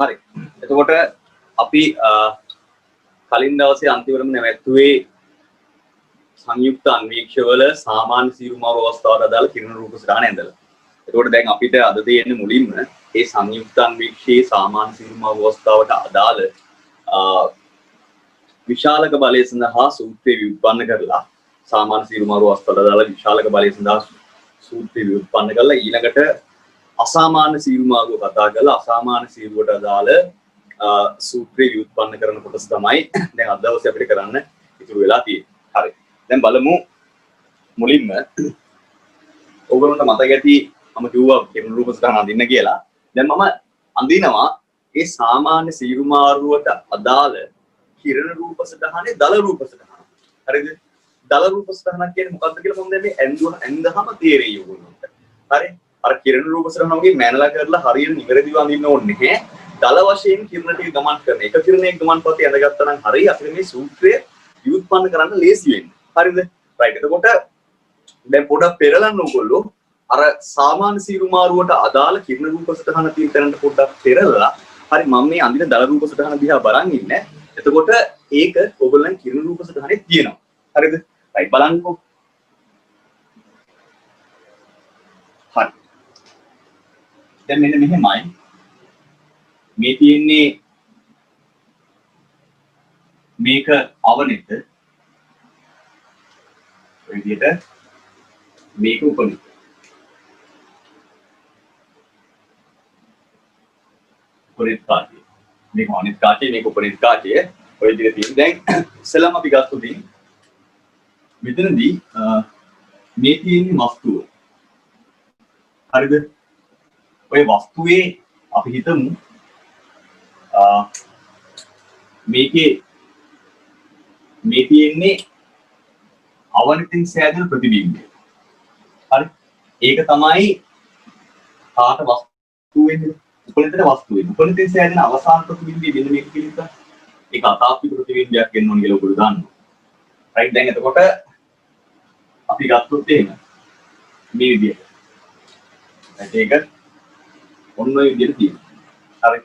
හරි. එතකොට අපි කලින් දවසේ අන්තිමටම නැවැත්තුවේ සංයුක්ත අන්වීක්ෂවල සාමාන්‍ය සීරුමාරු අවස්ථාවට අදාළ කිරණ රූප සටහන ඇඳලා. එතකොට දැන් අපිට අද තියෙන්නේ මුලින්ම මේ සංයුක්ත අන්වීක්ෂයේ සාමාන්‍ය සීරුමාරු අවස්ථාවට අදාළ විශාලක බලය සඳහා සූත්‍රය ව්‍යුත්පන්න කරලා සාමාන්‍ය සීරුමාරු අවස්ථාවට අදාළ විශාලක බලය සඳහා සූත්‍රය ව්‍යුත්පන්න කරලා ඊළඟට අසාමාන්‍ය සීරුමාරුව කතා කරලා අසාමාන්‍ය සීරුවට අදාළ සූත්‍රය ව්‍යුත්පන්න කරන කොටස තමයි දැන් අද දවසේ අපිට කරන්න ඉතුරු වෙලා තියෙන්නේ. හරි. දැන් බලමු මුලින්ම ඔයගොල්ලන්ට මතක ඇති මම කිව්වා කිරණ රූප සටහන අඳින්න කියලා. දැන් මම අඳිනවා ඒ සාමාන්‍ය සීරුමාරුවට අදාළ කිරණ රූප සටහනේ දල රූප සටහන. හරිද? දල රූප සටහනක් කියන්නේ මොකක්ද කියලා මම දැන් මේ ඇඳුනහම තේරෙයි ඔයගොල්ලන්ට. හරි? අර කිරණ රූප සටහන වගේ මැනලා කරලා හරියට නිවැරදිව අඳින්න ඕනේ නැහැ. දල වශයෙන් කිරණ ටික ගමන් කරන එක කිරණයක් ගමන් පතේ ඇඳගත්තා නම් හරිය අපිට මේ සූත්‍රය ව්‍යුත්පන්න කරන්න ලේසි වෙන්නේ. හරිද? රයිට්. එතකොට දැන් පොඩක් පෙරලන්න ඕගොල්ලෝ අර සාමාන්‍ය සීරුමාරුවට අදාළ කිරණ රූප සටහන තියෙන තැනට පොඩ්ඩක් පෙරලලා හරි මම මේ අඳින දල රූප සටහන දිහා බලන් ඉන්නේ. එතකොට ඒක ඔයගොල්ලන් කිරණ රූප සටහනේ තියෙනවා. හරිද? රයිට් බලන්නකෝ. හරි. දැන් මෙන්න මෙහෙමයි. මේ තියෙන්නේ මේක අවනෙත ඔය විදිහට මේක උපනෙත උපනෙත කාටය මේක අනිත් කාටය මේක උපනෙත කාටය ඔය විදිහට තියෙන. දැන් ඉස්සෙල්ලාම අපි ගත්තොත් මෙතනදී මේ තියෙන වස්තුව හරිද? ඔය වස්තුවේ අපි හිතමු මේකේ මේ තියෙන්නේ අවනිතින් සෑදෙන ප්‍රතිබිම්බය. හරි? ඒක තමයි කාට වස්තු වෙන්නේ? උපනිතට වස්තු වෙන්නේ. උපනිතින් සෑදෙන අවසාන ප්‍රතිබිම්බය මෙන්න මේක කියලා. ඒක අතාපික ප්‍රතිබිම්බයක් වෙන්න ඕන කියලා ඔයගොල්ලෝ දන්නවා. රයිට්. දැන් එතකොට අපි ගත්තොත් එහෙම මේ විදිහට. ඒක ඔන්න ඔය විදිහට තියෙනවා. හරි?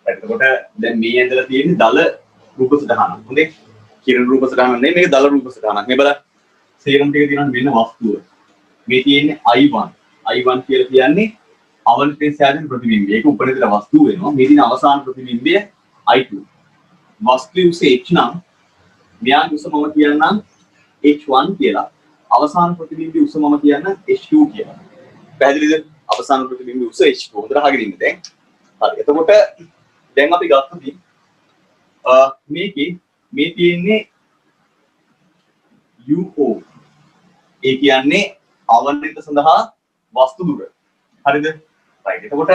එතකොට දැන් මේ ඇඳලා තියෙන්නේ දල රූප සටහනක්. හොඳේ. කිරණ රූප සටහනක් නෙමෙයි මේක දල රූප සටහනක්. මේ බලන්න. සේරම ටික තියෙනවා වෙන වස්තුව. මේ තියෙන්නේ I1. I1 කියලා කියන්නේ අවනිතේ සෑදෙන ප්‍රතිබිම්බය. ඒක උපරිතට වස්තුව වෙනවා. මේ තියෙන අවසාන ප්‍රතිබිම්බය I2. වස්තුවේ උස H නම් මෙයාගේ උස මම කියන්නම් H1 කියලා. අවසාන ප්‍රතිබිම්බයේ උස මම කියන්නම් H2 කියලා. පැහැදිලිද? අවසාන ප්‍රතිබිම්බයේ උස H2. හොඳට අහගෙන ඉන්න දැන්. හරි. එතකොට දැන් අපි ගත්තොත් මේකේ මේ තියෙන්නේ UO. ඒ කියන්නේ අවනිත සඳහා වස්තු දුර. හරිද? රයිට්. එතකොට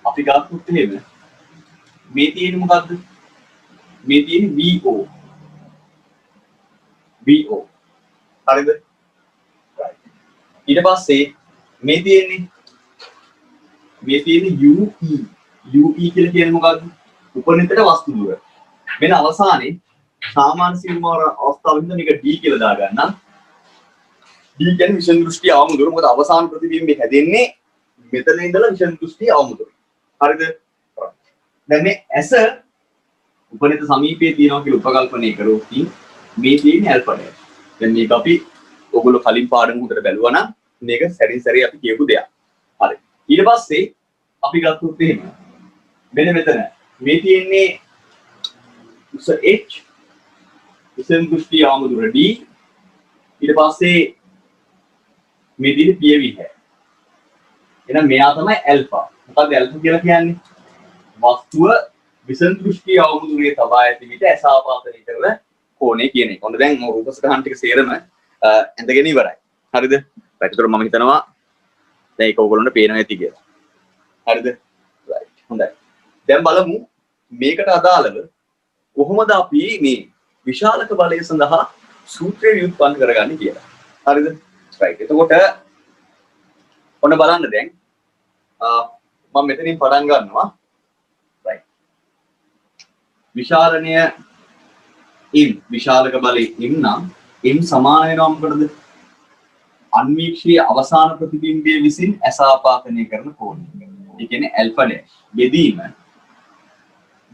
අපි ගත්තොත් එහෙම මේ තියෙන්නේ මොකද්ද? මේ තියෙන්නේ VO. VO. හරිද? රයිට්. ඊට පස්සේ මේ තියෙන්නේ UE. UE කියලා කියන්නේ මොකද්ද? උපනිතට වස්තු දුර. මෙන්න අවසානයේ සාමාන්‍ය සීමාව අවස්ථාවෙන්ද මේක D කියලා දාගන්නම්. D කියන්නේ විෂම දෘෂ්ටි අවමුදුර. මොකද අවසාන ප්‍රතිබිම්බය හැදෙන්නේ මෙතන ඉඳලා විෂම දෘෂ්ටි අවමුදුර. හරිද? දැන් මේ ඇස උපනිත සමීපයේ තියෙනවා කියලා උපකල්පනය කරොත් මේ තියෙන්නේ ඇල්ෆා ඩෑෂ්. දැන් මේක අපි ඔයගොල්ලෝ කලින් පාඩම උඩට බැලුවා නම් මේක සැරින් සැරේ අපි කියපු දෙයක්. හරි. ඊට පස්සේ අපි ගත්තොත් එහෙම මෙන්න මෙතන මේ තියෙන්නේ උස H විෂම දෘෂ්ටි අවමුදුර D ඊට පස්සේ මේ තියෙන්නේ පියවි හැ. එහෙනම් මෙයා තමයි ඇල්ෆා. මොකද්ද ඇල්ෆා කියලා කියන්නේ? වස්තුව විෂම දෘෂ්ටි අවමුදුරේ තබා ඇති විට ඇසාපාතනය කරන කෝණය කියන එක. ඔන්න දැන් රූප සටහන් ටික සේරම ඇඳගෙන ඉවරයි. හරිද? ඒකට මම හිතනවා දැන් ඒක ඕගොල්ලන්ට පේනවා ඇති කියලා. හරිද? රයිට්. හොඳයි. දැන් බලමු මේකට අදාළව කොහොමද අපි මේ විශාලක බලය සඳහා සූත්‍රය ව්‍යුත්පන්න කරගන්නේ කියලා. හරිද? රයිට්. එතකොට ඔන්න බලන්න දැන් මම මෙතනින් පටන් ගන්නවා. රයිට්. විශාලනය m විශාලක බලය m නම් m සමාන වෙනවා මොකටද? අන්වීක්ෂීය අවසාන ප්‍රතිබිම්බයේ විසින් ඇස ආපාතනය කරන කෝණය. ඒ කියන්නේ ඇල්ෆා ඩෑෂ්. බෙදීම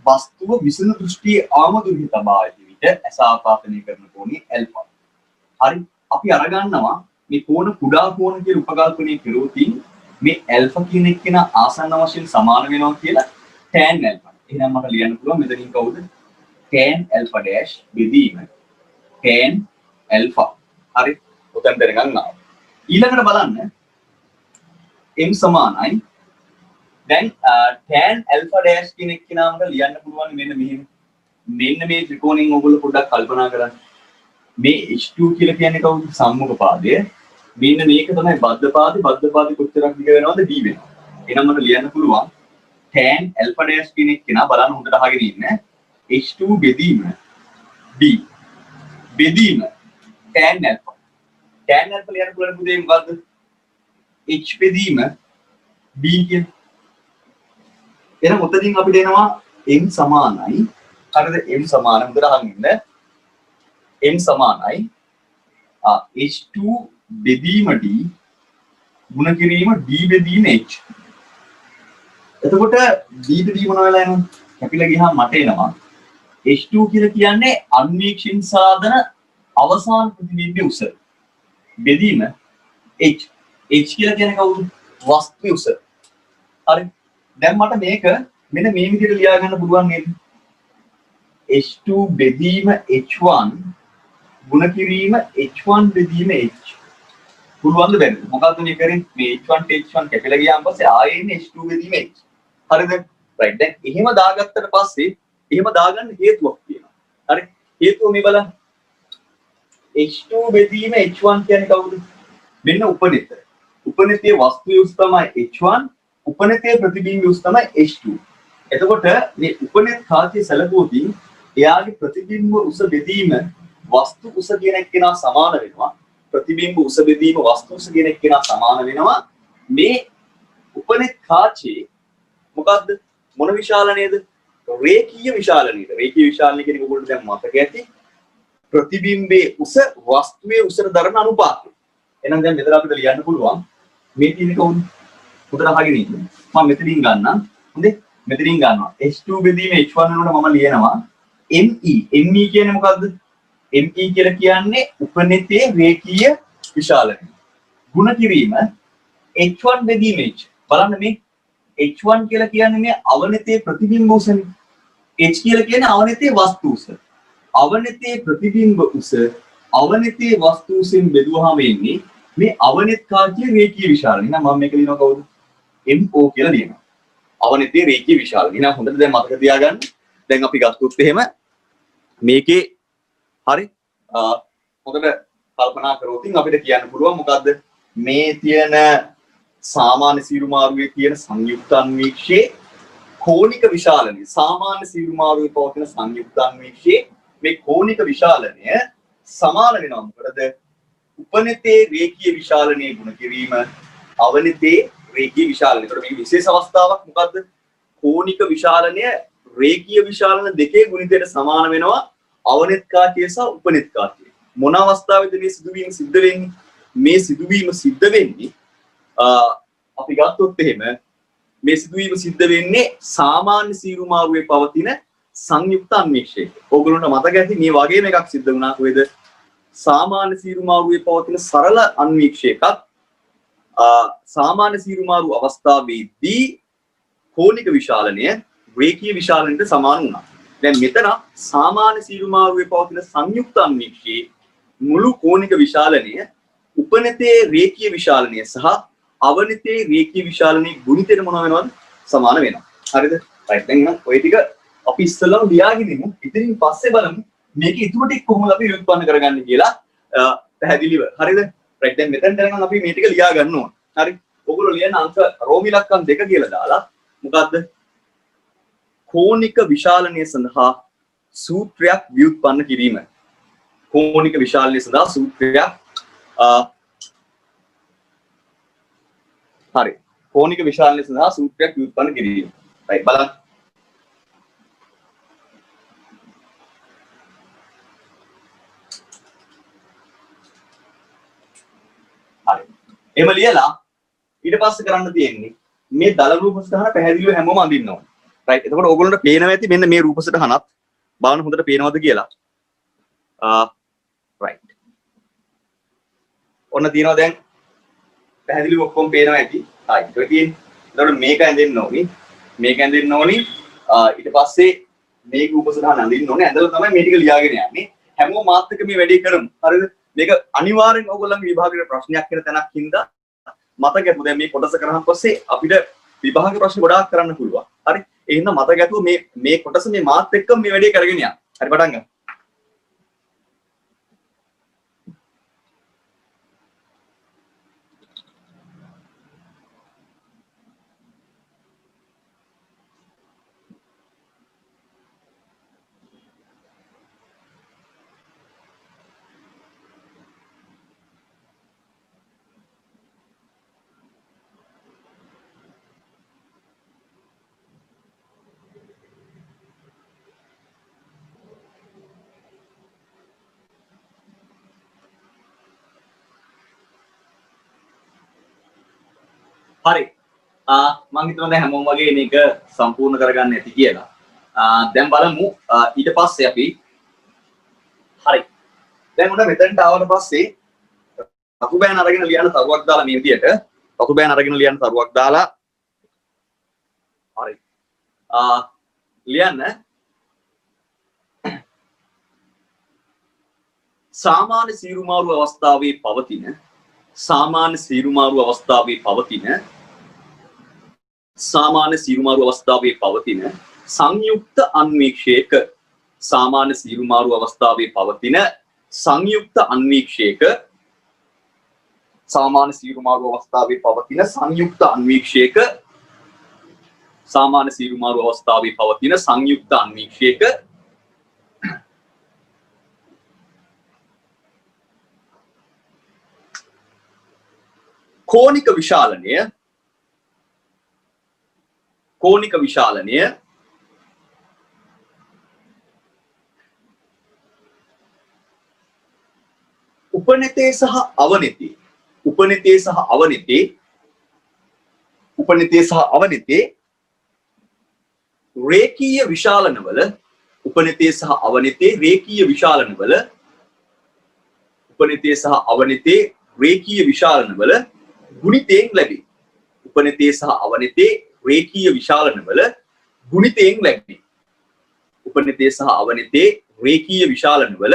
වස්තුව විසඳු දෘෂ්ටියේ ආමදුරෙහි තබා ඇති විට ඇස ආපාතනය කරන කෝණය ඇල්ෆා. හරි අපි අරගන්නවා මේ කෝණ කුඩා කෝණ කියලා උපකල්පනය කළොතින් මේ ඇල්ෆා කියන එක්කෙන ආසන්න වශයෙන් සමාන වෙනවා කියලා tan ඇල්ෆා. එහෙනම් මට ලියන්න පුළුවන් මෙතනින් කවුද? tan ඇල්ෆා ඩෑෂ් බෙදීම tan ඇල්ෆා. හරි උතන් දැනගන්න ආවා. ඊළඟට බලන්න m සමානයි දැන් tan ඇල්ෆා ඩෑෂ් කියන එක්කෙනාට ලියන්න පුළුවන් මෙන්න මෙහෙම. මෙන්න මේ ත්‍රිකෝණයෙන් ඔයගොල්ලෝ පොඩ්ඩක් කල්පනා කරන්න. මේ H2 කියලා කියන්නේ කවුද? සම්මුඛ පාදය. මෙන්න මේක තමයි බද්ධ පාදේ. බද්ධ පාදේ කොච්චරක් දිග වෙනවද? d වෙනවා. එහෙනම් මට ලියන්න පුළුවන් tan alpha dash කියන එක නා බලන්න හොඳට අහගෙන ඉන්න. H2 බෙදීම d බෙදීම tan alpha. tan alpha ලියන්න පුළුවන් පුතේ මොකද්ද? h බෙදීම d කියන. එහෙනම් උතනින් අපිට එනවා m සමානයි. හරිද? m සමාන හොඳට අහගෙන ඉන්න. m සමානයි h2 බෙදීම d ගුණ කිරීම d බෙදීම h. එතකොට d බෙදීම මොන වෙලා එනවද? කැපිලා ගියාම මට එනවා h2 කියලා කියන්නේ අන්වීක්ෂණ සාධන අවසාන ප්‍රතිබිම්බයේ උස. බෙදීම h. h කියලා කියන්නේ කවුද? වස්තුවේ උස. හරි. දැන් මට මේක මෙන්න මේ විදිහට ලියා ගන්න පුළුවන් නේද? h2 බෙදීම h1 ගුණ කිරීම h1 බෙදීම h. පුළුවන්ද බැරිද? මොකද්ද මේ කරන්නේ? මේ h1 h1 කැපිලා ගියාන් පස්සේ ආයෙ එන්නේ h2 බෙදීම h. හරිද? රයිට්. දැන් එහෙම දාගත්තට පස්සේ එහෙම දාගන්න හේතුවක් තියෙනවා. හරි. හේතුව මේ බලන්න. h2 බෙදීම h1 කියන්නේ කවුද? මෙන්න උපනිත. උපනිතයේ වස්තුවේ උස තමයි h1, උපනිතයේ ප්‍රතිබිම්බයේ උස තමයි h2. එතකොට මේ උපනිත කාර්යය සැලකුවොතින් එයාගේ ප්‍රතිබිම්බ උස බෙදීම වස්තු උස කියන එක්කෙනා සමාන වෙනවා. ප්‍රතිබිම්බ උස බෙදීම වස්තු උස කියන එක්කෙනා සමාන වෙනවා. මේ උපනිත කාචේ මොකද්ද? මොන විශාලනයේද? රේඛීය විශාලනයේද? රේඛීය විශාලනය කියන එක ඔයගොල්ලෝ දැන් මතක ඇති. ප්‍රතිබිම්බයේ උස වස්තුවේ උසට දරන අනුපාතය. එහෙනම් දැන් මෙතන අපිට ලියන්න පුළුවන් මේ තියෙන්නේ කොහොමද? උතන අහගෙන ඉන්න. මම මෙතනින් ගන්නම්. හොඳේ? මෙතනින් ගන්නවා. h2 බෙදීම h1 වෙනකොට මම ලියනවා me. me කියන්නේ මොකද්ද? me කියලා කියන්නේ උපනිතයේ රේඛීය විශාලනය. ගුණ කිරීම h1 බෙදීම h. බලන්න මේ h1 කියලා කියන්නේ මේ අවනිතයේ ප්‍රතිබිම්බ උසනේ. h කියලා කියන්නේ අවනිතයේ වස්තු උස. අවනිතයේ ප්‍රතිබිම්බ උස අවනිතයේ වස්තු උසෙන් බෙදුවාම එන්නේ මේ අවනිත කාර්යයේ රේඛීය විශාලනය. එහෙනම් මම මේක ලියනවා කවුද? mo කියලා ලියනවා. අවනිතයේ රේඛීය විශාලනය. එහෙනම් හොඳට දැන් මතක තියාගන්න. දැන් අපි ගත්තොත් එහෙම මේකේ හරි හොඳට කල්පනා කරොත් අපිට කියන්න පුළුවන් මොකද්ද මේ තියෙන සාමාන්‍ය සීරුමාරුවේ තියෙන සංයුක්ත අන්වීක්ෂයේ කෝණික විශාලනය සාමාන්‍ය සීරුමාරුවේ පවතින සංයුක්ත අන්වීක්ෂයේ මේ කෝණික විශාලනය සමාන වෙනවා මොකද උපනිතේ රේඛීය විශාලනයේ ගුණ කිරීම අවනිතේ රේඛීය විශාලනය. ඒකට මේක විශේෂ අවස්ථාවක් මොකද්ද? කෝණික විශාලනය රේඛීය විශාලන දෙකේ ගුණිතයට සමාන වෙනවා අවනිත කාර්යය සහ උපනිත කාර්යය. මොන අවස්ථාවේද මේ සිදුවීම සිද්ධ වෙන්නේ? මේ සිදුවීම සිද්ධ වෙන්නේ අපි ගත්තොත් එහෙම මේ සිදුවීම සිද්ධ වෙන්නේ සාමාන්‍ය සීරුමාරුවේ පවතින සංයුක්ත අන්වීක්ෂයක. ඕගොල්ලන්ට මතක ඇති මේ වගේම එකක් සිද්ධ වුණා කොහෙද? සාමාන්‍ය සීරුමාරුවේ පවතින සරල අන්වීක්ෂයකත් සාමාන්‍ය සීරුමාරු අවස්ථාවේදී කෝණික විශාලනය රේඛීය විශාලනයට සමාන වුණා. දැන් මෙතන සාමාන්‍ය සීරුමාරුවේ පවතින සංයුක්ත අන්වීක්ෂයේ මුළු කෝණික විශාලනය උපනිතේ රේඛීය විශාලනය සහ අවනිතේ රේඛීය විශාලනයේ ගුණිතයට මොන වෙනවද? සමාන වෙනවා. හරිද? රයිට්. දැන් නම් ඔය ටික අපි ඉස්සෙල්ලාම ලියාගෙන ඉමු. ඉතින් පස්සේ බලමු මේක ඉතුරු ටික කොහොමද අපි විඋත්පන්න කරගන්නේ කියලා පැහැදිලිව. හරිද? රයිට්. දැන් මෙතෙන්ට නම් අපි මේ ටික ලියා ගන්න ඕන. හරි. ඔයගොල්ලෝ ලියන අංක රෝම ඉලක්කම් 2 කියලා දාලා මොකද්ද? කෝණික විශාලනය සඳහා සූත්‍රයක් විඋත්පන්න කිරීම. කෝණික විශාලනය සඳහා සූත්‍රයක් හරි. කෝණික විශාලනය සඳහා සූත්‍රයක් විඋත්පන්න කිරීම. රයිට් බලන්න. හරි. එහෙම ලියලා ඊට පස්සේ කරන්න තියෙන්නේ මේ දල රූප සටහන පැහැදිලිව හැමෝම අඳින්න ඕනේ. right එතකොට ඕගොල්ලන්ට පේනවා ඇති මෙන්න මේ රූප සටහනත් බලන්න හොඳට පේනවද කියලා right ඔන්න තියෙනවා දැන් පැහැදිලිව ඔක්කොම පේනවා ඇති right ඒක තියෙන්නේ එතකොට මේක ඇඳෙන්න ඕනි මේක ඇඳෙන්න ඕනි ඊට පස්සේ මේ රූප සටහන අඳින්න ඕනේ ඇඳලා තමයි මේ ටික ලියාගෙන යන්නේ හැමෝම මාත් එක්ක මේ වැඩේ කරමු හරිද මේක අනිවාර්යෙන් ඔයගොල්ලන්ගේ විභාගයේ ප්‍රශ්නයක් වෙන තැනක් හින්දා මතකයි දැන් මේ කොටස කරාන් පස්සේ අපිට විභාග ප්‍රශ්න ගොඩාක් කරන්න පුළුවන් හරි ඒ හින්දා මතකයි මේ කොටස මේ මාත් එක්ක මේ වැඩේ කරගෙන යන්න හරි පටන් ගන්න හරි මම හිතනවා දැන් හැමෝම වගේ මේක සම්පූර්ණ කරගන්න ඇති කියලා. දැන් බලමු ඊට පස්සේ අපි හරි. දැන් උඩ මෙතනට ආවට පස්සේ රතු බෑන් අරගෙන ලියන්න තරුවක් දාලා මේ විදියට රතු බෑන් අරගෙන ලියන්න තරුවක් දාලා හරි. ලියන්න සාමාන්‍ය සීරුමාරු අවස්ථාවේ පවතින සාමාන්‍ය සීරුමාරු අවස්ථාවේ පවතින සාමාන්‍ය සීරුමාරු අවස්ථාවේ පවතින සංයුක්ත අන්වීක්ෂයක සාමාන්‍ය සීරුමාරු අවස්ථාවේ පවතින සංයුක්ත අන්වීක්ෂයක සාමාන්‍ය සීරුමාරු අවස්ථාවේ පවතින සංයුක්ත අන්වීක්ෂයක සාමාන්‍ය සීරුමාරු අවස්ථාවේ පවතින සංයුක්ත අන්වීක්ෂයක කෝණික විශාලනය උපනෙතේ සහ අවනෙතේ රේඛීය විශාලනවල උපනෙතේ සහ අවනෙතේ රේඛීය විශාලනවල ගුණිතයෙන් ලැබේ. උපනෙතේ සහ අවනෙතේ රේඛීය විශාලනවල ගුණිතයෙන් ලැබේ. උපනෙතේ සහ අවනෙතේ රේඛීය විශාලනවල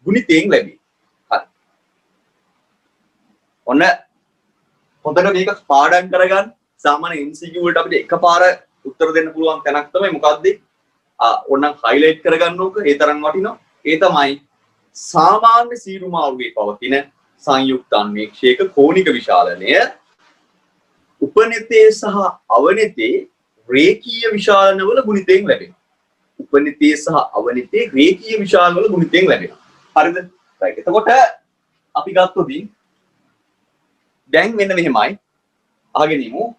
ගුණිතයෙන් ලැබේ. හරි. ඔන්න හොඳට මේක පාඩම් කරගන්න. සාමාන්‍ය MCQ වලට අපිට එකපාර උත්තර දෙන්න පුළුවන් තැනක් තමයි මොකද්ද? ඕනනම් highlight කරගන්න ඕක. ඒ තරම් වටිනවා. ඒ තමයි සාමාන්‍ය සීරුමාරුවේ පවතින සංයුක්ත අන්වීක්ෂයක කෝණික විශාලනය උපනෙතේ සහ අවනෙතේ රේඛීය විශාලනවල ගුණිතයෙන් ලැබෙනවා. උපනෙතේ සහ අවනෙතේ රේඛීය විශාලනවල ගුණිතයෙන් ලැබෙනවා. හරිද? right. එතකොට අපි ගත්තොත් දැන් මෙන්න මෙහෙමයි. අහගෙන ඉමු.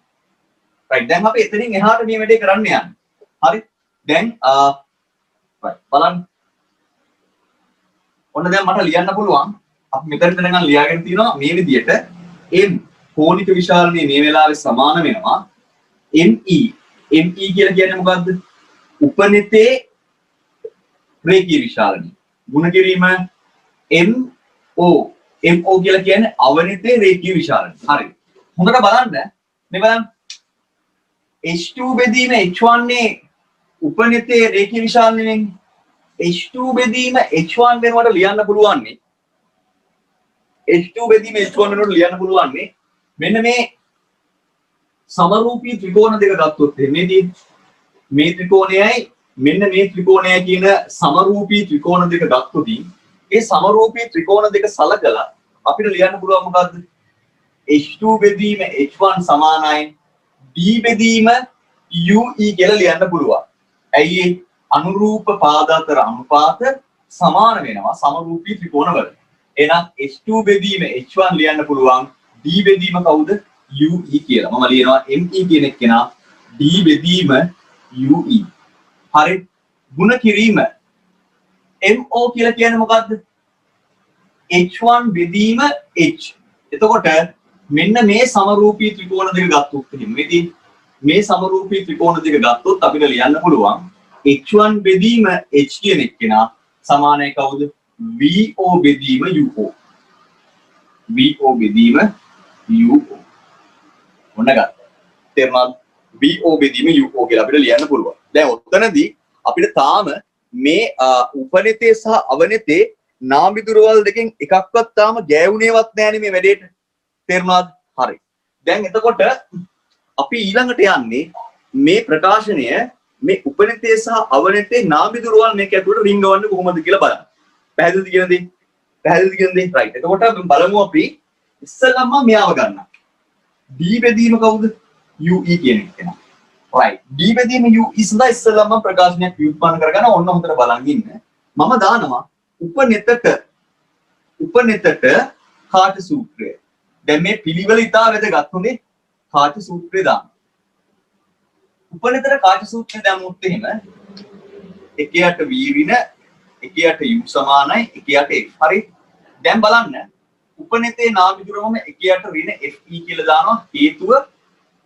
right. දැන් අපි එතනින් එහාට මේ වැඩේ කරන්න යන්නේ. හරි? දැන් right. බලන්න. ඔන්න දැන් මට ලියන්න පුළුවන්. අපි මෙතනට නිකන් ලියාගෙන තිනවා මේ විදියට m කෝණික විශාලනයේ මේ වෙලාවේ සමාන වෙනවා me කියලා කියන්නේ මොකද්ද? උපනෙතේ රේඛීය විශාලනය. ගුණ කිරීම mo කියලා කියන්නේ අවනෙතේ රේඛීය විශාලනය. හරි. හොඳට බලන්න මේ බලන්න h2 බෙදීම h1 නේ උපනෙතේ රේඛීය විශාලනය වෙන්නේ. h2 බෙදීම h1 වෙනවට ලියන්න පුළුවන් නේ h2 බෙදීම h1 වෙනකොට ලියන්න පුළුවන් නේ මෙන්න මේ සමරූපී ත්‍රිකෝණ දෙක ගත්තොත් මේ ත්‍රිකෝණයයි මෙන්න මේ ත්‍රිකෝණයයි කියන සමරූපී ත්‍රිකෝණ දෙක ගත්තොත් ඒ සමරූපී ත්‍රිකෝණ දෙක සලකලා අපිට ලියන්න පුළුවන් මොකද්ද h2 බෙදීම h1 සමානයි d බෙදීම ue කියලා ලියන්න පුළුවන්. ඇයි අනුරූප පාදාතර අනුපාත සමාන වෙනවා සමරූපී ත්‍රිකෝණවල. එහෙනම් h2 බෙදීම h1 ලියන්න පුළුවන් d බෙදීම කවුද ue කියලා. මම ලියනවා me කියන එක කෙනා d බෙදීම ue. හරි. ගුණ කිරීම mo කියලා කියන්නේ මොකද්ද? h1 බෙදීම h. එතකොට මෙන්න මේ සමරූපී ත්‍රිකෝණ දෙක ගත්තොත් එහෙනම් මේදී මේ සමරූපී ත්‍රිකෝණ දෙක ගත්තොත් අපිට ලියන්න පුළුවන් h1 බෙදීම h කියන එක්කෙනා සමානයි කවුද? VO බෙදීම UO. VO බෙදීම UO. මොන ගත්තා? තේරුණාද? VO බෙදීම UO කියලා අපිට ලියන්න පුළුවන්. දැන් ඔතනදී අපිට තාම මේ උපනෙතේ සහ අවනෙතේ නාමිදුරවල් දෙකෙන් එකක්වත් තාම ගෑවුනේවත් නැහැනේ මේ වැඩේට. තේරුණාද? හරි. දැන් එතකොට අපි ඊළඟට යන්නේ මේ ප්‍රකාශනය මේ උපනෙතේ සහ අවනෙතේ නාමිදුරවල් මේක ඇතුළට රිංගවන්නේ කොහොමද කියලා බලන්න. පැහැදිලිද කියන දේ? පැහැදිලිද කියන දේ? රයිට්. එතකොට අපි බලමු අපි ඉස්සෙල්ලාම මෙයාව ගන්න. D බෙදීම කවුද? UE කියන එක. right. D බෙදීම UE සඳහා ඉස්සෙල්ලාම ප්‍රකාශනයක් ව්‍යුත්පන්න කරගන්න ඕන්න හොඳට බලන් ඉන්න. මම දානවා උපනෙතට කාට සූත්‍රය. දැන් මේ පිළිවෙල ඉතා වැදගත් උනේ කාට සූත්‍රය දාන්න. උපනෙතට කාට සූත්‍රය දැම්මොත් එහෙම එකයට v ඍණ එකයට u සමානයි එකයට f. හරි. දැන් බලන්න උපනෙතේ නාමිදුරමම එකයට ඍණ fe කියලා දානවා. හේතුව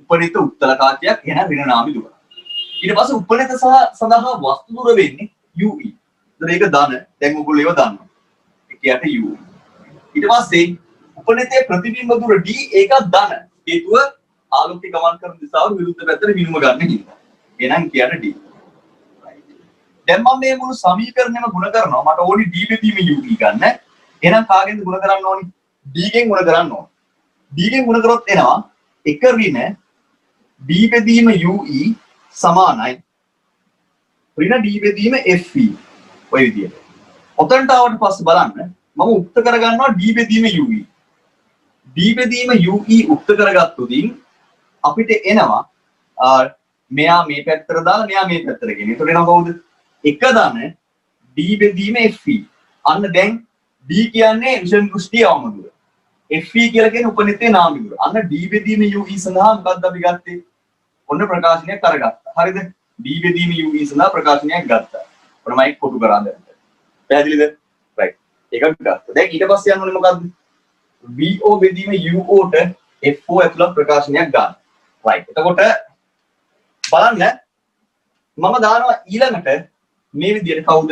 උපනෙත උත්තලකාශයක් එන ඍණ නාමිදුර. ඊට පස්සේ උපනෙත සඳහා වස්තු දුර වෙන්නේ ue. ඒතර ඒක ධන. දැන් ඔයගොල්ලෝ ඒව දන්නවා. එකයට u. ඊට පස්සේ උපනෙතේ ප්‍රතිබිම්බ දුර d ඒකත් ධන. හේතුව ආලෝකය ගමන් කරන දිශාව විරුද්ධ පැත්තට විනුම ගන්න හින්දා. එහෙනම් කියන්න d. දැන් මම මේ මුළු සමීකරණයම ගුණ කරනවා. මට ඕනි d බෙදීම u ගන්න. එහෙනම් කාගෙන්ද ගුණ කරන්න ඕනි? d ගෙන් ගුණ කරන්න ඕන. d ගෙන් ගුණ කරොත් එනවා එක ඍණ d බෙදීම ue සමානයි ඍණ d බෙදීම fe. ඔය විදියට. ඔතනට ආවට පස්සේ බලන්න මම උක්ත කරගන්නවා d බෙදීම ue. d බෙදීම ue උක්ත කරගත්තොතින් අපිට එනවා මෙයා මේ පැත්තට දාලා මෙයා මේ පැත්තට ගෙන. ඒතකොට එනවා කවුද? එක ධන d බෙදීම fe. අන්න දැන් d කියන්නේ විෂම දෘෂ්ටි අවමදුර. fe කියලා කියන්නේ උපනිතේ නාමිදුර. අන්න d බෙදීම ue සඳහා මොකක්ද අපි ගත්තේ? ඔන්න ප්‍රකාශනයක් අරගත්තා. හරිද? d බෙදීම ue සඳහා ප්‍රකාශනයක් ගත්තා. ඔන්න මම කොටු කරා දැන්. පැහැදිලිද? රයිට්. ඒක ගත්තා. දැන් ඊට පස්සේ යන්නේ මොකද්ද? vo බෙදීම uo ට fo ඇතුළත් ප්‍රකාශනයක් ගන්න. රයිට්. එතකොට බලන්න මම දානවා ඊළඟට මේ විදිහට කවුද?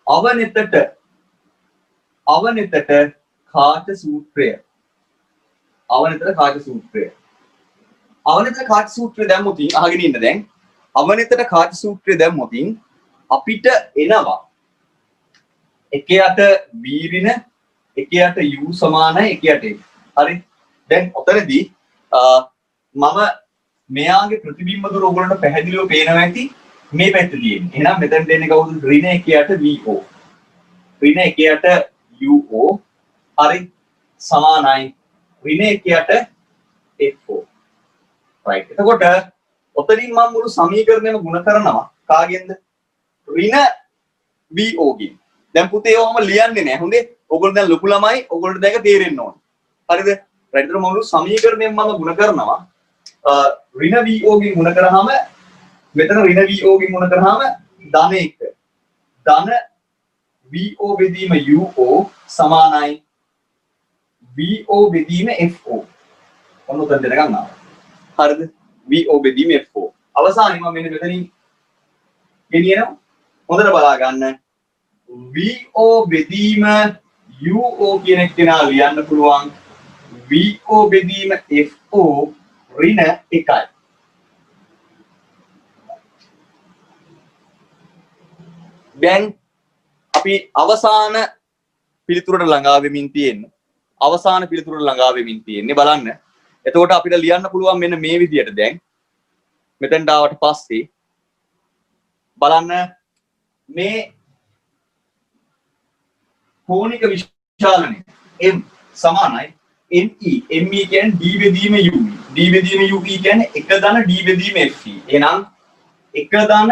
අවනෙතට කාට සූත්‍රය. අවනෙතට කාට සූත්‍රය. අවනෙතට කාට සූත්‍රය දැම්මොතින් අහගෙන ඉන්න දැන්. අවනෙතට කාට සූත්‍රය දැම්මොතින් අපිට එනවා එකයට v ඍණ එකයට u සමානයි එකයට f. හරි. දැන් ඔතනදී මම මෙයාගේ ප්‍රතිබිම්බ දුර ඔයගොල්ලන්ට පැහැදිලිව පේනවා ඇති මේ පැත්තේ තියෙන්නේ. එහෙනම් මෙතෙන් දෙන්නේ කවුද? ඍණ එකයට vo. ඍණ එකයට uo. හරි. සමානයි ඍණ එකයට fo. right. එතකොට ඔතනින් මම මුළු සමීකරණයම ගුණ කරනවා කාගෙන්ද? ඍණ vo ගෙන්. දැන් පුතේ ඔහම ලියන්නේ නැහැ. හොඳේ. ඔයගොල්ලෝ දැන් ලොකු ළමයි ඔයගොල්ලන්ට දැන් ඒක තේරෙන්න ඕන. හරිද? right. ඒතර මුළු සමීකරණයම මම ගුණ කරනවා. ඍණ vo ගෙන් ගුණ කරාම මෙතන ඍණ vo ගෙන් ගුණ කරාම ධන 1 ධන vo බෙදීම uo සමානයි vo බෙදීම fo. ඔන්න උතන දෙන ගන්නවා. හරිද? vo බෙදීම fo. අවසානයේ මම මෙන්න මෙතනින් ගෙනියනවා. හොඳට බලා ගන්න. vo බෙදීම uo කියන එක දෙනා ලියන්න පුළුවන් vo බෙදීම fo ඍණ 1යි. දැන් අපි අවසාන පිළිතුරට ළඟා වෙමින් තියෙන්නේ. අවසාන පිළිතුරට ළඟා වෙමින් තියෙන්නේ බලන්න. එතකොට අපිට ලියන්න පුළුවන් මෙන්න මේ විදියට දැන්. මෙතෙන්ට ආවට පස්සේ බලන්න මේ කෝණික විශාලනය m සමානයි me කියන්නේ d බෙදීම ue. d බෙදීම ue කියන්නේ එක ධන d බෙදීම fe. එහෙනම් එක ධන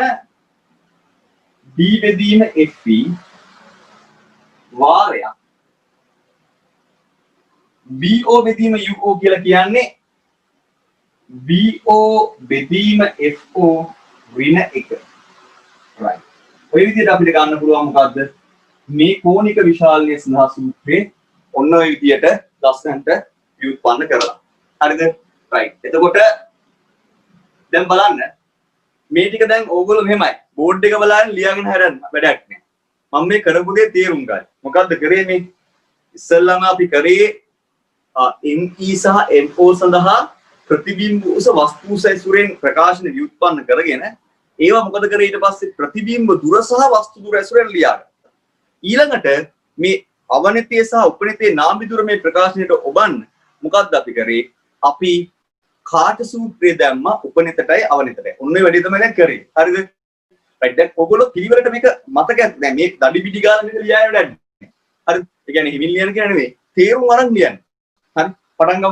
d බෙදීම fe වාරයක් vo බෙදීම uo කියලා කියන්නේ vo බෙදීම fo ඍණ 1. right. ඔය විදිහට අපිට ගන්න පුළුවන් මොකද්ද? මේ කෝණික විශාලනය සඳහා සූත්‍රේ ඔන්න ඔය විදිහට ලස්සනට ව්‍යුත්පන්න කරලා. හරිද? right. එතකොට දැන් බලන්න මේ ටික දැන් ඕගොල්ලෝ මෙහෙමයි බෝඩ් එක බලන්න ලියාගෙන හරන්න වැඩක් නෑ. මම මේ කරපු දේ තේරුම් ගන්න. මොකද්ද කරේ මේ? ඉස්සල්ලාම අපි කරේ NE සහ NO සඳහා ප්‍රතිබිම්බ උස වස්තු උස ඇසුරෙන් ප්‍රකාශන ව්‍යුත්පන්න කරගෙන ඒවා මොකද කරේ ඊට පස්සේ ප්‍රතිබිම්බ දුර සහ වස්තු දුර ඇසුරෙන් ලියාගත්තා. ඊළඟට මේ අවනතිය සහ උපනතිය නාමිදුර මේ ප්‍රකාශනයට ඔබන්න මොකද්ද අපි කරේ? අපි කාට සූත්‍රය දැම්ම උපනිතටයි අවනිතටයි. ඔන්න ඔය වැඩේ තමයි දැන් කරේ. හරිද? රයිට් දැන් ඔයගොල්ලෝ පිළිවෙලට මේක මතකයක් දැන් මේ දඩි පිටි ගාන මේක ලියාගෙන වැඩක්. හරි? ඒ කියන්නේ හිමින් ලියන කියන නෙවෙයි. තේරුම් අරන් ලියන්න. හරි? පටන් ගමු.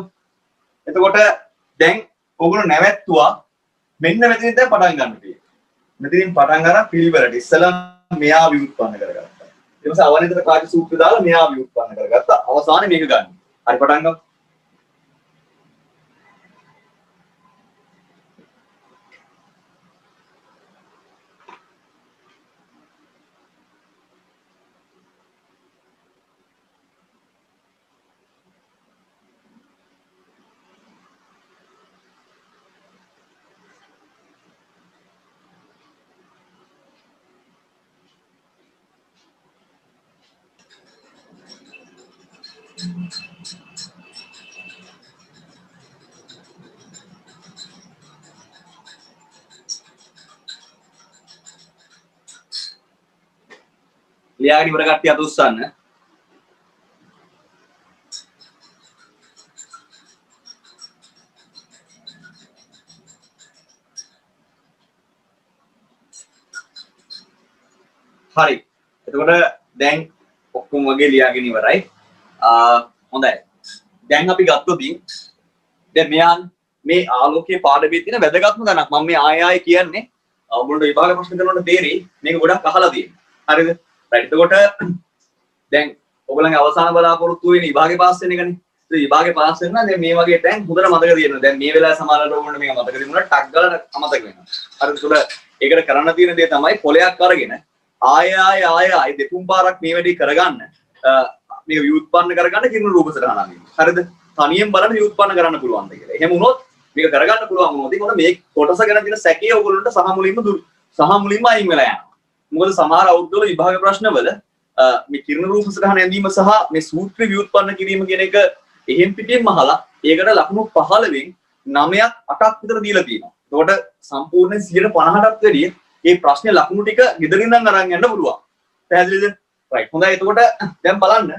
එතකොට දැන් ඔයගොල්ලෝ නැවැත්තුවා මෙන්න මෙතනින් දැන් පටන් ගන්න තියෙන්නේ. මෙතනින් පටන් අරන් පිළිවෙලට ඉස්සලා මෙයා ව්‍යුත්පන්න කරගත්තා. ඊට පස්සේ අවනිතට කාට සූත්‍රය දාලා මෙයා ව්‍යුත්පන්න කරගත්තා. අවසානයේ මේක ගන්න. හරි පටන් ගමු. ලියාගෙන ඉවර කට්ටිය අත උස්සන්න. හරි. එතකොට දැන් ඔක්කොම වගේ ලියාගෙන ඉවරයි. හොඳයි. දැන් අපි ගත්තොත් දැන් මෙයන් මේ ආලෝකයේ පාඩමේ තියෙන වැදගත්ම තැනක් මම මේ ආයෙ කියන්නේ ඔයගොල්ලෝ විභාග ප්‍රශ්න කරනකොට තේරෙයි මේක ගොඩක් අහලා තියෙනවා. හරිද? රයිට්. එතකොට දැන් ඔයගොල්ලන්ගේ අවසාන බලාපොරොත්තු වෙන්නේ විභාගේ පාස් වෙන එකනේ. ඒ විභාගේ පාස් වෙන්න දැන් මේ වගේ තැන් හොඳට මතක තියෙනවා. දැන් මේ වෙලාවේ සමහරවිට ඔයගොල්ලන්ට මේක මතක තිබුණා ටක් ගාලා අමතක වෙනවා. හරිද? ඒකට කරන්න තියෙන දේ තමයි පොලයක් අරගෙන ආය දෙතුන් පාරක් මේ වැඩේ කරගන්න. මේක ව්‍යුත්පන්න කරගන්න කිරුණු රූප සටහන අඳින්න. හරිද? තනියෙන් බලන්න ව්‍යුත්පන්න කරන්න පුළුවන්ද කියලා. එහෙම වුණොත් මේක කරගන්න පුළුවන් වුණොත් ඒකට මේ කොටස ගැන තියෙන සැකේ ඔයගොල්ලන්ට සහ මුලින්ම අයින් වෙලා යනවා. මොකද සමහර අවුරුද්දවල විභාග ප්‍රශ්නවල මේ කිරුණු රූප සටහන ඇඳීම සහ මේ සූත්‍ර ව්‍යුත්පන්න කිරීම කියන එක එහෙම් පිටින්ම අහලා ඒකට ලකුණු 15න් 9ක් 8ක් විතර දීලා තියෙනවා. ඒකට සම්පූර්ණයෙන් 50%ටත් වැඩිය මේ ප්‍රශ්නේ ලකුණු ටික ගෙදරින් ඉඳන් අරන් යන්න පුළුවන්. පැහැදිලිද? රයිට්. හොඳයි. එතකොට දැන් බලන්න.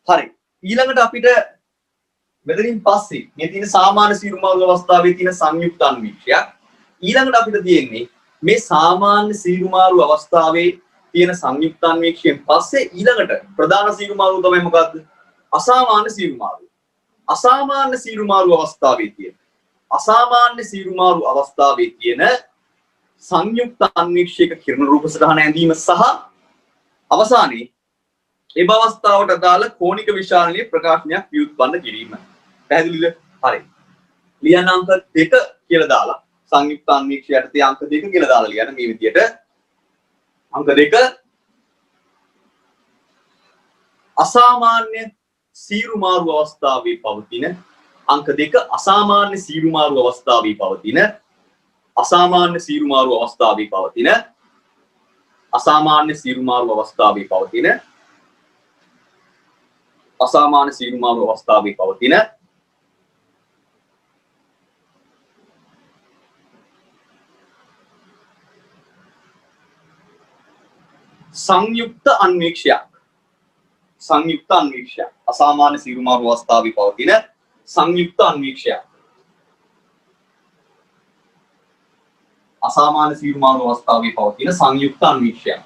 හරි. ඊළඟට අපිට මෙතනින් පස්සේ මේ තියෙන සාමාන්‍ය සීරුමාරු අවස්ථාවේ තියෙන සංයුක්ත අන්වීක්ෂයක් ඊළඟට අපිට තියෙන්නේ මේ සාමාන්‍ය සීරුමාරු අවස්ථාවේ තියෙන සංයුක්ත අන්වීක්ෂයෙන් පස්සේ ඊළඟට ප්‍රධාන සීරුමාරු තමයි මොකද්ද? අසාමාන්‍ය සීරුමාරු. අසාමාන්‍ය සීරුමාරු අවස්ථාවේ තියෙන සංයුක්ත අන්වීක්ෂයක කිරණ රූප සටහන ඇඳීම සහ අවසානයේ ඒ අවස්ථාවට අදාළ කෝණික විශාලනීය ප්‍රකාශනයක් ව්‍යුත්පන්න කිරීම. පැහැදිලිද? හරි. ලියන්න අංක 2 කියලා දාලා සංයුක්ත අන්වීක්ෂය යටතේ අංක 2 කියලා දාලා ලියන්න මේ විදියට. අංක 2 අසාමාන්‍ය සීරුමාරු අවස්ථාවේ පවතින අංක 2 අසාමාන්‍ය සීරුමාරු අවස්ථාවේ පවතින අසාමාන්‍ය සීරුමාරු අවස්ථාවේ පවතින අසාමාන්‍ය සීරුමාරු අවස්ථාවේ පවතින අසාමාන්‍ය සීරුමාරු අවස්ථාවේ පවතින සංයුක්ත අන්වීක්ෂයක් අසාමාන්‍ය සීරුමාරු අවස්ථාවේ පවතින සංයුක්ත අන්වීක්ෂයක් අසාමාන්‍ය සීරුමාරු අවස්ථාවේ පවතින සංයුක්ත අන්වීක්ෂයක්.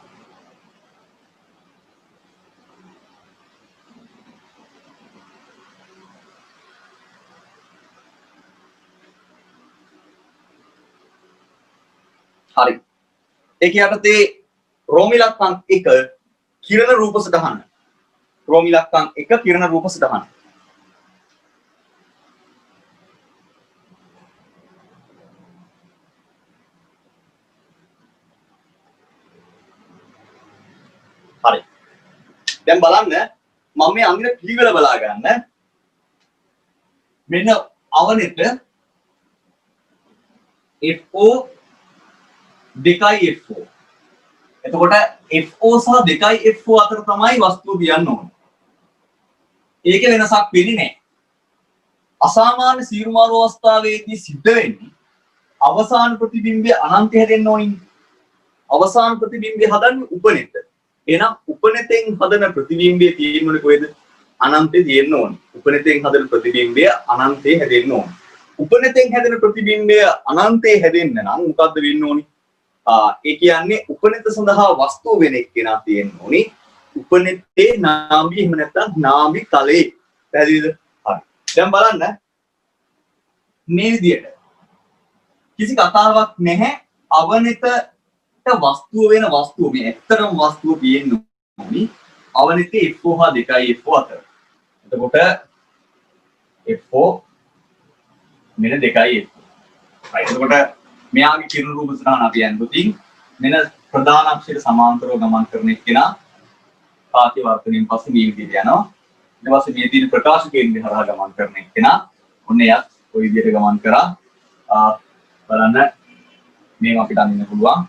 හරි. ඒක යටතේ රෝමි ලක්ෂණ 1 කිරණ රූප සටහන. රෝමි ලක්ෂණ 1 කිරණ රූප සටහන. හරි. දැන් බලන්න මම මේ අඳින පිළිවෙල බලා ගන්න. මෙන්න අවනෙට FO 2යි FO. එතකොට FO සහ 2යි FO අතර තමයි වස්තුව තියන්න ඕනේ. ඒකේ වෙනසක් වෙන්නේ නැහැ. අසාමාන්‍ය සීරුමාරු අවස්ථාවේදී සිද්ධ වෙන්නේ අවසාන ප්‍රතිබිම්බය අනන්තය හැදෙන්න ඕනේ. අවසාන ප්‍රතිබිම්බය හදන්නේ උපනෙත. එහෙනම් උපනෙතෙන් හදන ප්‍රතිබිම්බය තියෙන්නේ කොහෙද? අනන්තේ තියෙන්න ඕනේ. උපනෙතෙන් හදන ප්‍රතිබිම්බය අනන්තේ හැදෙන්න ඕනේ. උපනෙතෙන් හැදෙන ප්‍රතිබිම්බය අනන්තේ හැදෙන්න නම් මොකද්ද වෙන්න ඕනේ? ඒ කියන්නේ උපනෙත සඳහා වස්තුව වෙන එක්කෙනා තියෙන්න ඕනේ. උපනෙතේ නාභිය එහෙම නැත්නම් නාභි තලයේ. පැහැදිලිද? හරි. දැන් බලන්න මේ විදියට කිසි කතාවක් නැහැ අවනිතට වස්තුව වෙන වස්තුව මේ ඇත්තටම වස්තුව තියෙන්න ඕනි අවනිතේ FO හා 2යි FO අතර. එතකොට FO මෙන්න 2යි FO. right. එතකොට මෙයාගේ කිරණ රූප සටහන අපි යන්නුතින් මෙන්න ප්‍රධාන අක්ෂයට සමාන්තරව ගමන් කරන එක්කෙනා කාර්ය වර්තනයෙන් පස්සේ මේ විදිහට යනවා. ඊට පස්සේ මේ තියෙන ප්‍රකාශ කේන්ද්‍රය හරහා ගමන් කරන එක්කෙනා ඔන්න එයත් ওই විදිහට ගමන් කරා. බලන්න මේක අපිට අඳින්න පුළුවන්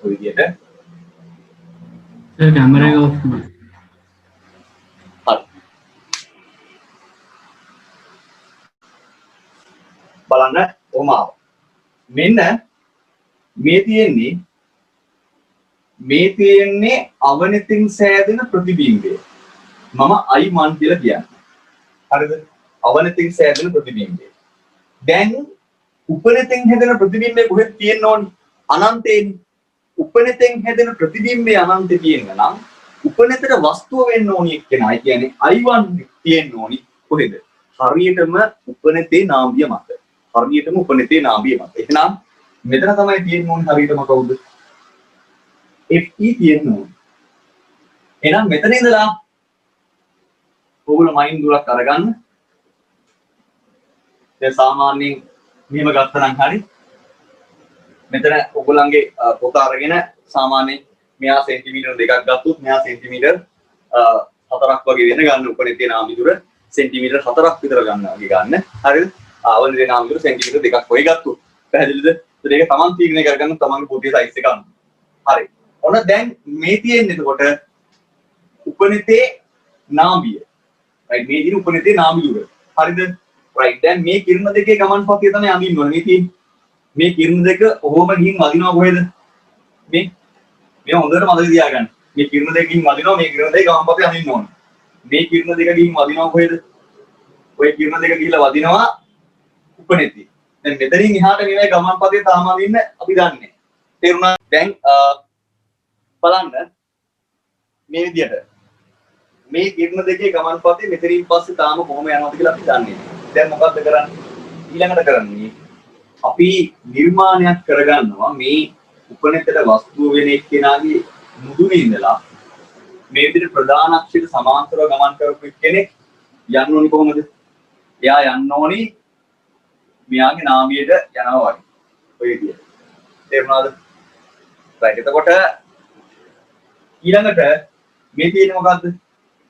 ඔය විදිහට. ඒ කැමරා එක ඔෆ් කරන්න. හරි. බලන්න කොහොම ආවා. මෙන්න මේ තියෙන්නේ අවනතින් සෑදෙන ප්‍රතිබිම්බය. මම I මන් කියලා කියන්නේ. හරිද? අවනතින් සෑදෙන ප්‍රතිබිම්බය. දැන් උපනෙතෙන් හැදෙන ප්‍රතිබිම්බය කොහෙද තියෙන්න ඕනේ? අනන්තේනේ. උපනෙතෙන් හැදෙන ප්‍රතිබිම්බය අනන්තේ තියෙන්න නම් උපනෙතට වස්තුව වෙන්න ඕනි එක්කෙනා. ඒ කියන්නේ I1 තියෙන්න ඕනි කොහෙද? හරියටම උපනෙතේ නාභිය මත. හරියටම උපනෙතේ නාභිය මත. එහෙනම් මෙතන තමයි තියෙන්න ඕනි හරියටම කවුද? FE තියෙන්න ඕනි. එහෙනම් මෙතන ඉඳලා ඕගොල්ලෝ මයින් දුරක් අරගන්න. දැන් සාමාන්‍යයෙන් මෙහෙම ගත්තනම් හරි මෙතන ඔයගොල්ලන්ගේ පොත අරගෙන සාමාන්‍යයෙන් මෙහා සෙන්ටිමීටර් දෙකක් ගත්තොත් මෙහා සෙන්ටිමීටර් 4ක් වගේ වෙන ගන්න උපනෙතේ නාභිදුර සෙන්ටිමීටර් 4ක් විතර ගන්න වගේ ගන්න. හරිද? අවනිතේ නාභිදුර සෙන්ටිමීටර් දෙකක් වගේ ගත්තොත්. පැහැදිලිද? ඒක ඒක තමන් තීරණය කරගන්න තමන්ගේ පොතේ සයිස් එක අනුව. හරි. ඔන්න දැන් මේ තියෙන්නේ එතකොට උපනෙතේ නාභිය. right මේ දින උපනෙතේ නාභිදුර. හරිද? right දැන් මේ කිරණ දෙකේ ගමන් පථය තමයි අඳින්න ඕනේ. මේ තියෙන්නේ මේ කිරණ දෙක ඔහොම ගිහින් වදිනවා කොහෙද? මේ හොඳට මතක තියාගන්න. මේ කිරණ දෙක ගිහින් වදිනවා මේ කිරණ දෙක ගමන් පථය අඳින්න ඕනේ. මේ කිරණ දෙක ගිහින් වදිනවා කොහෙද? ඔය කිරණ දෙක ගිහිල්ලා වදිනවා උපනෙතේ. දැන් මෙතනින් එහාට මේ ගමන් පථය තාම අඳින්න අපි දන්නේ. තේරුණා? දැන් බලන්න මේ විදියට මේ කිරණ දෙකේ ගමන් පථය මෙතනින් පස්සේ තාම කොහොම යනවද කියලා අපි දන්නේ. දැන් මොකද්ද කරන්නේ? ඊළඟට කරන්නේ අපි නිර්මාණයක් කරගන්නවා මේ උපනෙතට වස්තුව වෙන එක්කෙනාගේ මුදුනේ ඉඳලා මේ විදිහට ප්‍රධාන අක්ෂයට සමාන්තරව ගමන් කරපු කෙනෙක් යන්න ඕනි කොහොමද? එයා යන්න ඕනි මෙයාගේ නාභියට යනවා වගේ. ඔය විදිහට. තේරුණාද? right. එතකොට ඊළඟට මේ තියෙන්නේ මොකද්ද?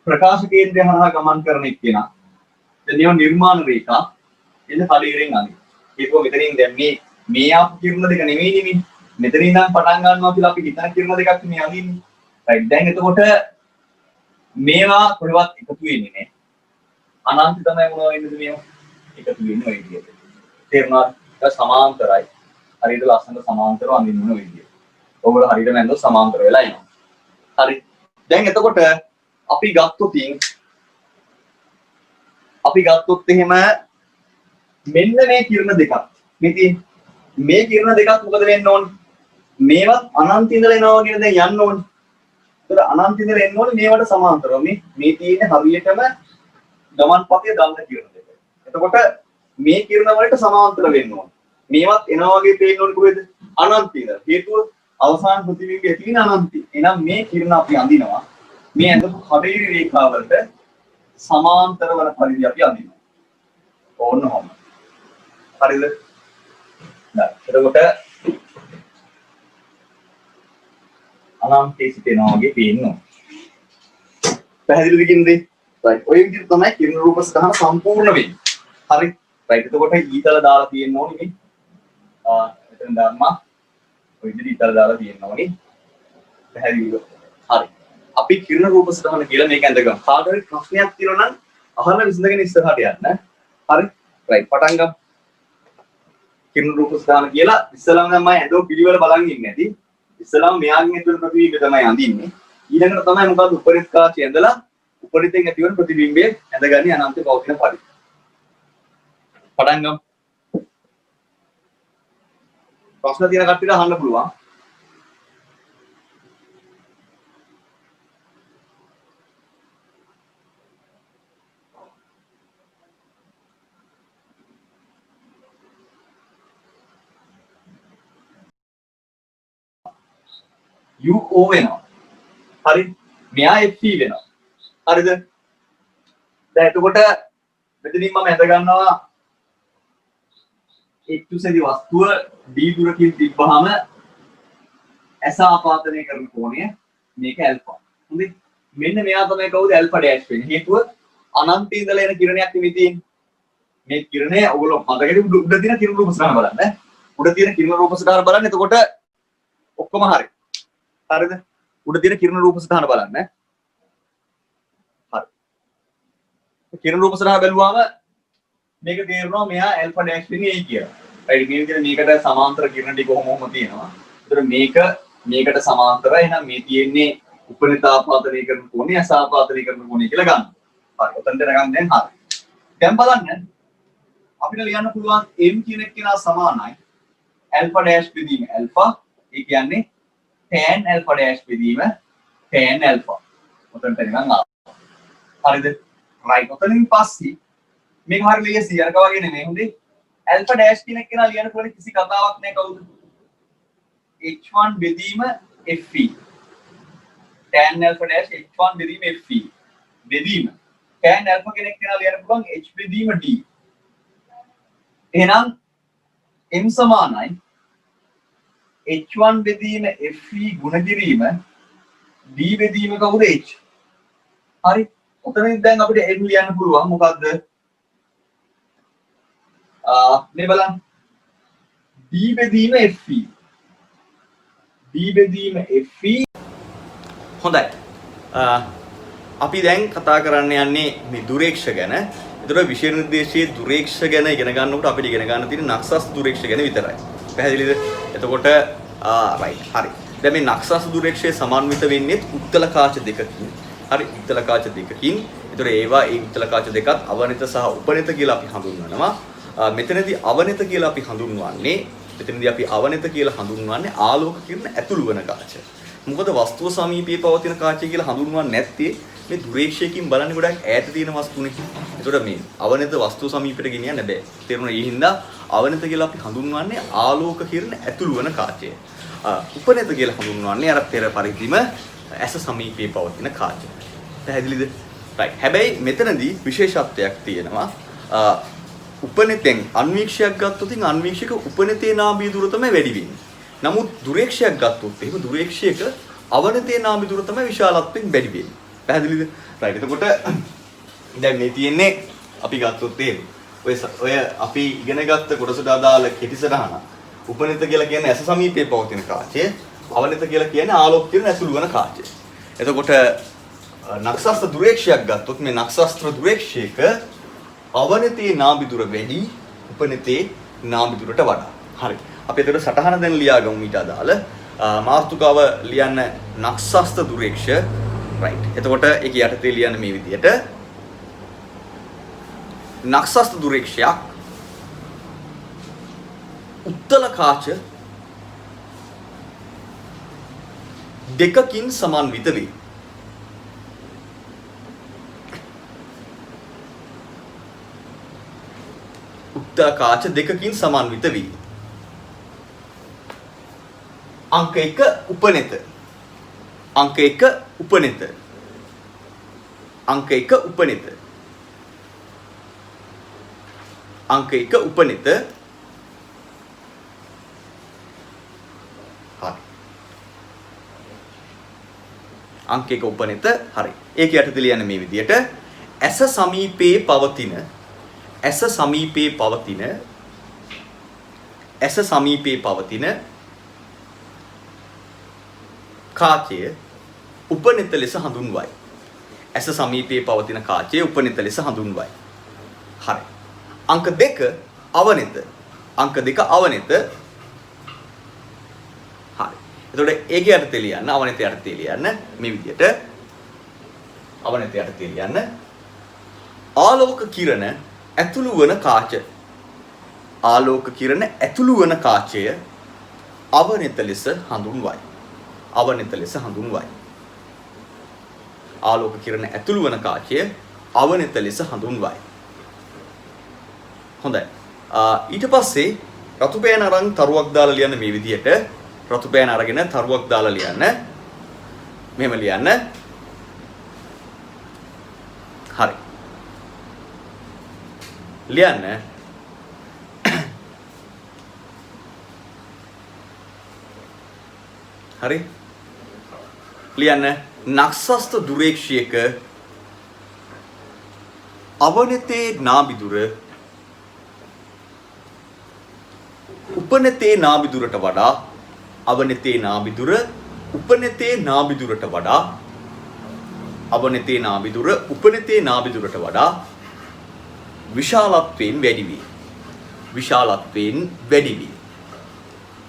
ප්‍රකාශ කේන්ද්‍රය හරහා ගමන් කරන එක්කෙනා. දැන් මේවා නිර්මාණ රේඛා එන්න කඩේරෙන් අඳින්න. ඒක මෙතනින් දැන් මේ ආපු කිරණ දෙක නෙමෙයි නෙමෙයි. මෙතනින් ඉඳන් පටන් ගන්නවා කියලා අපි හිතන කිරණ දෙකක් මේ අඳින්නේ. right. දැන් එතකොට මේවා කොහෙවත් එකතු වෙන්නේ නැහැ. අනන්ත තමයි මොනවා වෙන්නද මේවා? එකතු වෙන්නේ ඔය විදිහට. තේරුණාද? ඒක සමාන්තරයි. හරියට ලස්සනට සමාන්තරව අඳින්න ඕන ඔය විදිහට. ඔයගොල්ලෝ හරියට මැන්නොත් සමාන්තර වෙලා එනවා. හරි. දැන් එතකොට අපි ගත්තොත් එහෙම මෙන්න මේ කිරණ දෙකක්. මේ කිරණ දෙකක් මොකද වෙන්න ඕනේ? මේවත් අනන්ත ඉඳලා එනවා කියන දැන් යන්න ඕනේ. ඒතර අනන්ත ඉඳලා එන්න ඕනේ මේවට සමාන්තරව. මේ තියෙන්නේ හරියටම ගමන් පථය දන්න කිරණ දෙක. එතකොට මේ කිරණ වලට සමාන්තර වෙන්න ඕනේ. මේවත් එනවා වගේ පේන්න ඕනේ කොහෙද? අනන්ත ඉඳලා. හේතුව අවසාන ප්‍රතිබිම්බය තියෙන අනන්තයි. එහෙනම් මේ කිරණ අපි අඳිනවා. මේ අඳපු කඩේරි රේඛාවලට සමාන්තර වන පරිදි අපි අඳිනවා. ඕන්න ඔහොම. හරිද? එතකොට අනන්තයේ සිටිනවා වගේ පේනවා. පැහැදිලිද කියන්නේ? right. ඔය විදිහට තමයි කිරණ රූප සටහන සම්පූර්ණ වෙන්නේ. හරි. right. එතකොට ඊතල දාලා තියෙන්න ඕනේ මේ. එතන දාන්න ඔය විදිහට ඉතල දාලා තියෙනවා නේ. පැහැදිලිද? හරි. අපි කිරණ රූප සටහන කියලා මේක ඇඳගමු. කාටරි ප්‍රශ්නයක් තියෙනවා නම් අහන්න විසඳගෙන ඉස්සරහට යන්න. හරි. රයිට්. පටන් ගමු. කිරණ රූප සටහන කියලා ඉස්සලාම නම් මම ඇඳෝ පිළිවෙල බලන් ඉන්නේ නැති. ඉස්සලාම මෙයාගෙන් ඇතුළේ ප්‍රතිබිම්බය තමයි අඳින්නේ. ඊළඟට තමයි මොකද උපරිත් කාචය ඇඳලා උපරිතෙන් ඇතිවන ප්‍රතිබිම්බය ඇඳගන්නේ අනන්තේ පවතින පරිදි. පටන් ගමු. ප්‍රශ්න තියෙන කට්ටියට අහන්න පුළුවන්. UO වෙනවා. හරි. මෙයා FE වෙනවා. හරිද? දැන් එතකොට මෙතනින් මම ඇඳ ගන්නවා එක්තුසේදී වස්තුව D දුරකින් තිබ්බහම ඇස ආපාදනය කරන කෝණය මේක ඇල්ෆා. හොඳයි. මෙන්න මෙයා තමයි කවුද ඇල්ෆා ඩෑෂ් වෙන්නේ. හේතුව අනන්තයේ ඉඳලා එන කිරණයක් නෙමෙයි තියෙන්නේ. මේ කිරණය ඔයගොල්ලෝ මතකෙට උඩ තියෙන කිරණ රූප සටහන බලන්න. උඩ තියෙන කිරණ රූප සටහන බලන්න. එතකොට ඔක්කොම හරි. හරිද? උඩ තියෙන කිරණ රූප සටහන බලන්න. හරි. කිරණ රූප සටහන බැලුවාම මේක තේරෙනවා මෙයා ඇල්ෆා ඩෑෂ් වෙන්නේ ඇයි කියලා. right මේ විදිහට මේකට සමාන්තර කිරණ ටික කොහොමම තියෙනවා. ඒතර මේකට සමාන්තරයි. එහෙනම් මේ තියෙන්නේ උපනිත ආපාදනය කරන කෝණය අසාපාදනය කරන කෝණය කියලා ගන්න. හරි. ඔතනට ගන්න දැන් හරි. දැන් බලන්න අපිට ලියන්න පුළුවන් m කියන එක කෙනා සමානයි ඇල්ෆා ඩෑෂ් බෙදීම ඇල්ෆා. ඒ කියන්නේ tan alpha dash බෙදීම tan alpha. ඔතනට නිකන් ආවා. හරිද? right. ඔතනින් පස්සේ මේක හරිය ලේසි අරක වගේ නෙමෙයි. හොඳේ. alpha dash කියන එක කෙනා ලියන්න පුළුවන් කිසි කතාවක් නැහැ කවුද? h1 බෙදීම fe. tan alpha dash h1 බෙදීම fe. බෙදීම tan alpha කෙනෙක් කෙනා ලියන්න පුළුවන් h බෙදීම d. එහෙනම් m සමානයි h1 බෙදීම fe ගුණ කිරීම d බෙදීම කවුද h. හරි. ඔතනින් දැන් අපිට n ලියන්න පුළුවන් මොකද්ද? මේ බලන්න. d බෙදීම fe. d බෙදීම fe. හොඳයි. අපි දැන් කතා කරන්න යන්නේ මේ දුරේක්ෂ ගැන. ඒතර විෂය නිර්දේශයේ දුරේක්ෂ ගැන ඉගෙන ගන්නකොට අපිට ඉගෙන ගන්න තියෙන නක්සස් දුරේක්ෂ ගැන විතරයි. පැහැදිලිද? එතකොට right හරි. දැන් මේ නක්සස් දුරේක්ෂයේ සමන්විත වෙන්නේ උත්තල කාච දෙකකින්. හරි උත්තල කාච දෙකකින්. ඒතර ඒවා ඒ උත්තල කාච දෙකත් අවනිත සහ උපනිත කියලා අපි හඳුන්වනවා. මෙතනදී අවනිත කියලා අපි හඳුන්වන්නේ ආලෝක කිරණ ඇතුළු වෙන කාච. මොකද වස්තුව සමීපයේ පවතින කාචය කියලා හඳුන්වන්නේ නැත්තේ මේ දුරේක්ෂයකින් බලන්නේ ගොඩක් ඈත තියෙන වස්තුනේ. ඒතකොට මේ අවනිත වස්තුව සමීපයට ගෙනියන්න බෑ. තේරුණා? ඒ හින්දා අවනිත කියලා අපි හඳුන්වන්නේ ආලෝක කිරණ ඇතුළු වෙන කාචය. උපනිත කියලා හඳුන්වන්නේ අර පෙර පරිදිම ඇස සමීපයේ පවතින කාචය. පැහැදිලිද? right. හැබැයි මෙතනදී විශේෂත්වයක් තියෙනවා. උපනිතෙන් අන්වීක්ෂයක් ගත්තොත් අන්වීක්ෂක උපනිතේ නාභිය දුර තමයි වැඩි වෙන්නේ. නමුත් දුරේක්ෂයක් ගත්තොත් එහෙම දුරේක්ෂයක අවනිතේ නාභිය දුර තමයි විශාලත්වයෙන් වැඩි වෙන්නේ. පැහැදිලිද? right. එතකොට දැන් මේ තියෙන්නේ අපි ගත්තොත් එහෙම ඔය අපි ඉගෙන ගත්ත කොටසට අදාළ කෙටි සටහන. උපනිත කියලා කියන්නේ ඇස සමීපයේ පවතින කාචය. අවනිත කියලා කියන්නේ ආලෝක කිරණ ඇතුළු වන කාචය. එතකොට නක්ෂත්‍ර දුරේක්ෂයක් ගත්තොත් මේ නක්ෂත්‍ර දුරේක්ෂයක අවනිතේ නාභි දුර වැඩි උපනිතේ නාභි දුරට වඩා. හරි. අපි එතකොට සටහන දැන් ලියාගමු ඊට අදාළ මාතෘකාව ලියන්න නක්ෂත්‍ර දුරේක්ෂ right. එතකොට ඒක යටතේ ලියන්න මේ විදිහට නක්ෂත්‍ර දුරේක්ෂයක් උත්තල කාච දෙකකින් සමන්විත වේ. උත්තල කාච දෙකකින් සමන්විත වේ. අංක 1 උපනිත. අංක 1 උපනිත. අංක 1 උපනිත. අංක 1 උපනිත. හරි. අංක 1 උපනිත. හරි. ඒක යටතේ ලියන්නේ මේ විදිහට ඇස සමීපයේ පවතින ඇස සමීපයේ පවතින කාචය උපනිත ලෙස හඳුන්වයි. ඇස සමීපයේ පවතින කාචය උපනිත ලෙස හඳුන්වයි. හරි. අංක 2 අවනිත. අංක 2 අවනිත. හරි. එතකොට ඒකේ යටතේ ලියන්න අවනිත යටතේ ලියන්න මේ විදිහට අවනිත යටතේ ලියන්න ආලෝක කිරණ ඇතුළු වන කාච. ආලෝක කිරණ ඇතුළු වන කාචය අවනිත ලෙස හඳුන්වයි. අවනිත ලෙස හඳුන්වයි. ආලෝක කිරණ ඇතුළු වන කාචය අවනිත ලෙස හඳුන්වයි. හොඳයි. ඊට පස්සේ රතු පෑන අරන් තරුවක් දාලා ලියන්න මේ විදිහට. රතු පෑන අරගෙන තරුවක් දාලා ලියන්න. මෙහෙම ලියන්න. හරි. ලියන්න. හරි. ලියන්න. නක්ෂස්ත දුරේක්ෂයක අවනතේ නාබිදුර උපනතේ නාබිදුරට වඩා අවනතේ නාබිදුර උපනතේ නාබිදුරට වඩා අවනතේ නාබිදුර උපනතේ නාබිදුරට වඩා විශාලත්වයෙන් වැඩි වී විශාලත්වයෙන් වැඩි වී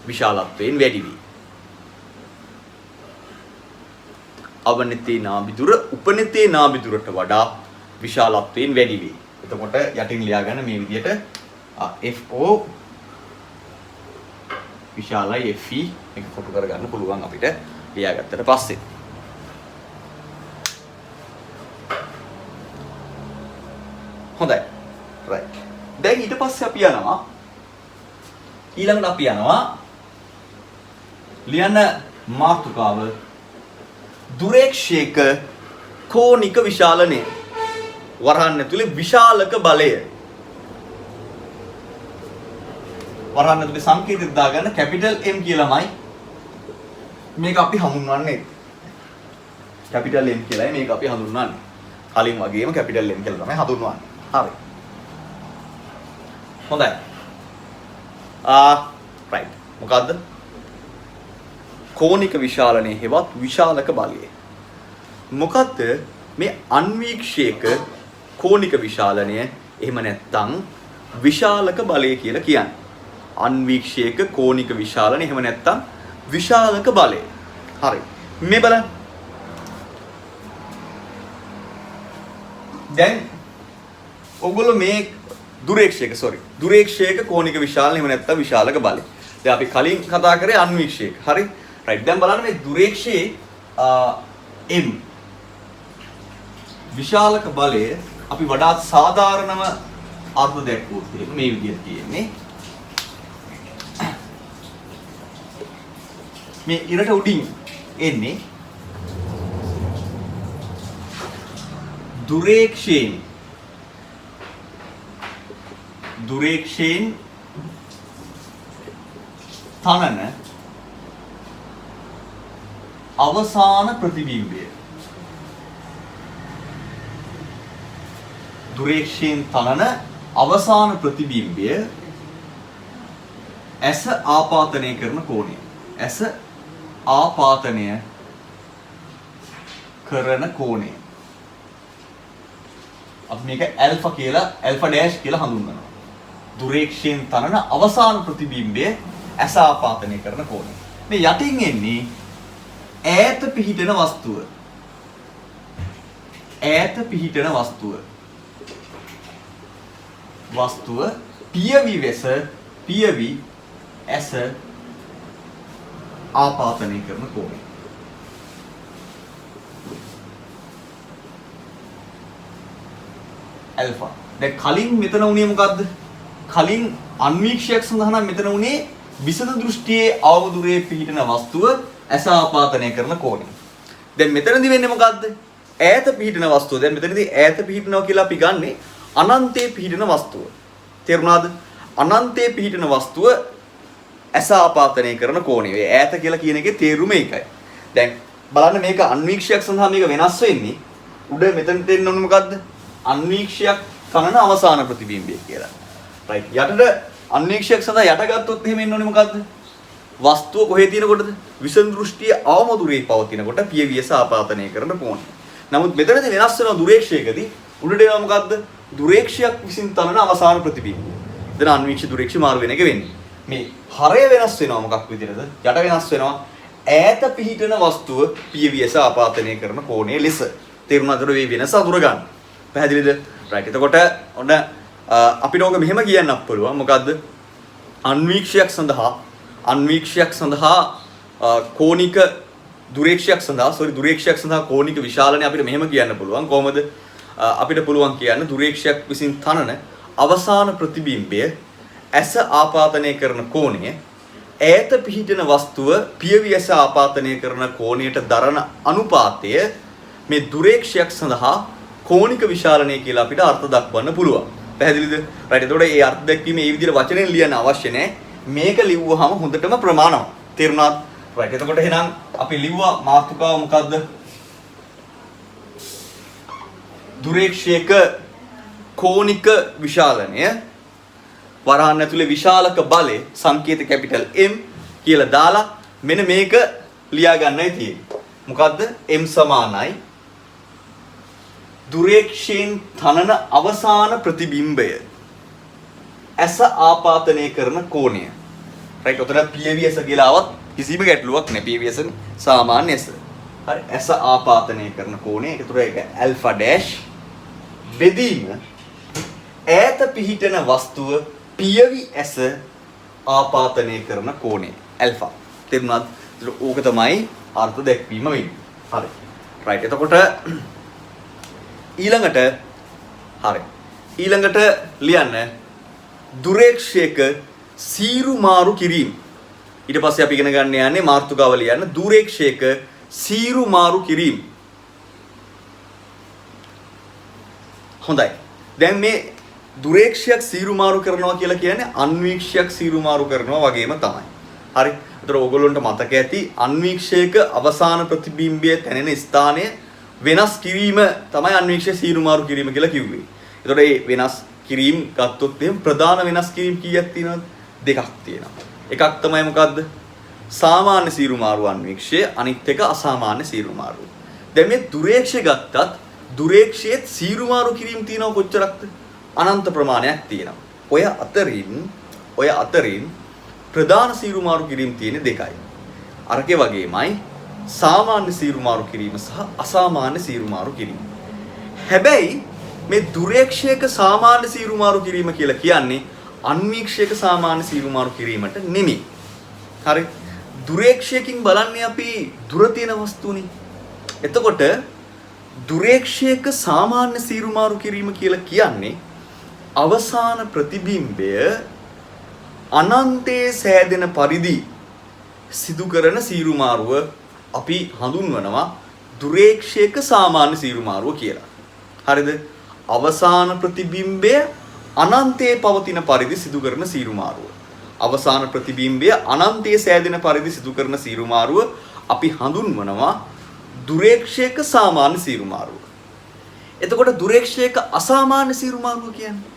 විශාලත්වයෙන් වැඩි වී අවනතේ නාබිදුර උපනතේ නාබිදුරට වඩා විශාලත්වයෙන් වැඩි වී. එතකොට යටින් ලියා ගන්න මේ විදිහට FO විශාලයි FE එක කොටු කරගන්න පුළුවන් අපිට ලියාගත්තට පස්සේ. හොඳයි. right. දැන් ඊට පස්සේ අපි යනවා ඊළඟට අපි යනවා ලියන්න මාතෘකාව දුරේක්ෂයක කෝණික විශාලනය. වරහන් ඇතුලේ විශාලක බලය. වරහන් ඇතුලේ සංකේතයක් දාගන්න කැපිටල් M කියලාමයි මේක අපි හඳුන්වන්නේ. කැපිටල් M කියලායි මේක අපි හඳුන්වන්නේ. කලින් වගේම කැපිටල් M කියලා තමයි හඳුන්වන්නේ. හරි. හොඳයි. right. මොකද්ද? කෝණික විශාලනයේ හෙවත් විශාලක බලය. මොකද්ද මේ අන්වීක්ෂයක කෝණික විශාලනය එහෙම නැත්නම් විශාලක බලය කියලා කියන්නේ? අන්වීක්ෂයක කෝණික විශාලනය එහෙම නැත්නම් විශාලක බලය. හරි. මේ බලන්න. දැන් ඔයගොල්ලෝ මේ දුරේක්ෂයක කෝණික විශාලනය එහෙම නැත්නම් විශාලක බලය. දැන් අපි කලින් කතා කරේ අන්වීක්ෂයක. හරි. right. දැන් බලන්න මේ දුරේක්ෂයේ M විශාලක බලය අපි වඩාත් සාධාරණව අර්ථ දැක්වුවොත් මේ විදිහට තියෙන්නේ. මේ ඉරට උඩින් එන්නේ දුරේක්ෂයෙන් තනන අවසාන ප්‍රතිබිම්බය. දුරේක්ෂයෙන් තනන අවසාන ප්‍රතිබිම්බය ඇස ආපාතනය කරන කෝණය. ඇස ආපාතනය කරන කෝණය. අපි මේක ඇල්ෆා ඩෑෂ් කියලා හඳුන්වනවා. දුරේක්ෂයෙන් තනන අවසාන ප්‍රතිබිම්බය ඇස ආපාතනය කරන කෝණය. මේ යටින් එන්නේ ඈත පිහිටන වස්තුව. ඈත පිහිටන වස්තුව. වස්තුව පියවි ඇස ආපාතනය කරන කෝණය. ඇල්ෆා. දැන් කලින් මෙතන උනේ මොකද්ද? කලින් අන්වීක්ෂයක් සඳහා නම් මෙතන උනේ විසද දෘෂ්ටියේ අවදුරේ පිහිටන වස්තුව ඇස ආපාතනය කරන කෝණය. දැන් මෙතනදි වෙන්නේ මොකද්ද? ඈත පිහිටන වස්තුව. දැන් මෙතනදී ඈත පිහිටනවා කියලා අපි ගන්නෙ අනන්තයේ පිහිටන වස්තුව. තේරුණාද? අනන්තයේ පිහිටන වස්තුව ඇස ආපාතනය කරන කෝණය. ඒ ඈත කියලා කියන එකේ තේරුම ඒකයි. දැන් බලන්න මේක අන්වීක්ෂයක් සඳහා මේක වෙනස් වෙන්නේ. උඩ මෙතනට එන්න ඕනේ මොකද්ද? අන්වීක්ෂයක් තනන අවසාන ප්‍රතිබිම්බය කියලා. right. යටට අන්වීක්ෂයක් සඳහා යටගත්තොත් එහෙම එන්න ඕනේ මොකද්ද? වස්තුව කොහේ තියෙනකොටද? විෂම දෘෂ්ටිය අවම දුරේ පවතිනකොට පියවියස ආපාතනය කරන කෝණය. නමුත් මෙතනදී වෙනස් වෙන දුරේක්ෂයකදී උඩට එනවා මොකද්ද? දුරේක්ෂයක් විසින් තනන අවසාන ප්‍රතිබිම්බය. එතන අන්වීක්ෂ දුරේක්ෂ මාරු වෙන එක වෙන්නේ. මේ හරය වෙනස් වෙනවා මොකක් විදිහටද? යට වෙනස් වෙනවා. ඈත පිහිටන වස්තුව පියවියස ආපාතනය කරන කෝණය ලෙස. තේරුණාද? මේ වෙනස අඳුර ගන්න. පැහැදිලිද? රයිට්. එතකොට ඔන්න අපිට ඕක මෙහෙම කියන්නත් පුළුවන්. මොකද්ද? අන්වීක්ෂයක් සඳහා කෝණික දුරේක්ෂයක් සඳහා කෝණික විශාලනය අපිට මෙහෙම කියන්න පුළුවන්. කොහොමද? අපිට පුළුවන් කියන්න දුරේක්ෂයක් විසින් තනන අවසාන ප්‍රතිබිම්බය ඇස ආපාතනය කරන කෝණය ඈත පිහිටන වස්තුව පියවියස ආපාතනය කරන කෝණයට දරන අනුපාතය මේ දුරේක්ෂයක් සඳහා කෝණික විශාලනය කියලා අපිට අර්ථ දක්වන්න පුළුවන්. පැහැදිලිද? රයිට්. එතකොට මේ අර්ථ දැක්වීම මේ විදිහට වචනෙන් ලියන්න අවශ්‍ය නැහැ. මේක ලිව්වහම හොඳටම ප්‍රමාණවත්. තේරුණාද? රයිට්. එතකොට එහෙනම් අපි ලිව්වා මාතෘකාව මොකද්ද? දුරේක්ෂයක කෝණික විශාලනය වරහන් ඇතුලේ විශාලක බලය සංකේත කැපිටල් M කියලා දාලා මෙන්න මේක ලියා ගන්නයි තියෙන්නේ. මොකද්ද? M සමානයි දුරේක්ෂයෙන් තනන අවසාන ප්‍රතිබිම්බය ඇස ආපාතනය කරන කෝණය. රයිට්. ඔතන පියවියස කියලා આવත් කිසිම ගැටලුවක් නැහැ. පියවියස සාමාන්‍ය ඇස. හරි. ඇස ආපාතනය කරන කෝණය. ඒකට ඒක ඇල්ෆා ඩෑෂ් බෙදීම ඈත පිහිටන වස්තුව පියවි ඇස ආපාතනය කරන කෝණය ඇල්ෆා. තේරුණාද? ඕක තමයි අර්ථ දැක්වීම වෙන්නේ. හරි. රයිට්. එතකොට ඊළඟට ලියන්න දුරේක්ෂයක සීරු මාරු කිරීම. ඊට පස්සේ අපි ඉගෙන ගන්න යන්නේ මාතෘකාව ලියන්න දුරේක්ෂයක සීරු මාරු කිරීම. හොඳයි. දැන් මේ දුරේක්ෂයක් සීරු මාරු කරනවා කියලා කියන්නේ අන්වීක්ෂයක් සීරු මාරු කරනවා වගේම තමයි. හරි. ඒතර ඕගොල්ලන්ට මතක ඇති අන්වීක්ෂයක අවසාන ප්‍රතිබිම්බය තැනෙන ස්ථානය වෙනස් කිරීම තමයි අන්වීක්ෂය සීරු මාරු කිරීම කියලා කිව්වේ. ඒතකොට මේ වෙනස් කිරීම ගත්තොත් එහෙනම් ප්‍රධාන වෙනස් කිරීම කීයක් තියෙනවද? දෙකක් තියෙනවා. එකක් තමයි මොකද්ද? සාමාන්‍ය සීරු මාරු අන්වීක්ෂය, අනිත් එක අසාමාන්‍ය සීරු මාරු. දැන් මේ දුරේක්ෂය ගත්තත් දුරේක්ෂයේ සීරු මාරු කිරීම තියෙනව කොච්චරක්ද? අනන්ත ප්‍රමාණයක් තියෙනවා. ඔය අතරින් ප්‍රධාන සීරු මාරු කිරීම තියෙන්නේ දෙකයි. අරකේ වගේමයි සාමාන්‍ය සීරු මාරු කිරීම සහ අසාමාන්‍ය සීරු මාරු කිරීම. හැබැයි මේ දුරේක්ෂයක සාමාන්‍ය සීරු මාරු කිරීම කියලා කියන්නේ අන්වීක්ෂයක සාමාන්‍ය සීරු මාරු කිරීමට නෙමෙයි. හරි. දුරේක්ෂයකින් බලන්නේ අපි දුර තියෙන වස්තුනේ. එතකොට දුරේක්ෂයක සාමාන්‍ය සීරු මාරු කිරීම කියලා කියන්නේ අවසාන ප්‍රතිබිම්බය අනන්තයේ සෑදෙන පරිදි සිදු කරන සීරු මාරුව අපි හඳුන්වනවා දුරේක්ෂයක සාමාන්‍ය සීරු මාරුව කියලා. හරිද? අවසාන ප්‍රතිබිම්බය අනන්තයේ පවතින පරිදි සිදු කරන සීරු මාරුව. අවසාන ප්‍රතිබිම්බය අනන්තයේ සෑදෙන පරිදි සිදු කරන සීරු මාරුව අපි හඳුන්වනවා දුරේක්ෂයක සාමාන්‍ය සීරු මාරුව. එතකොට දුරේක්ෂයක අසාමාන්‍ය සීරු මාරුව කියන්නේ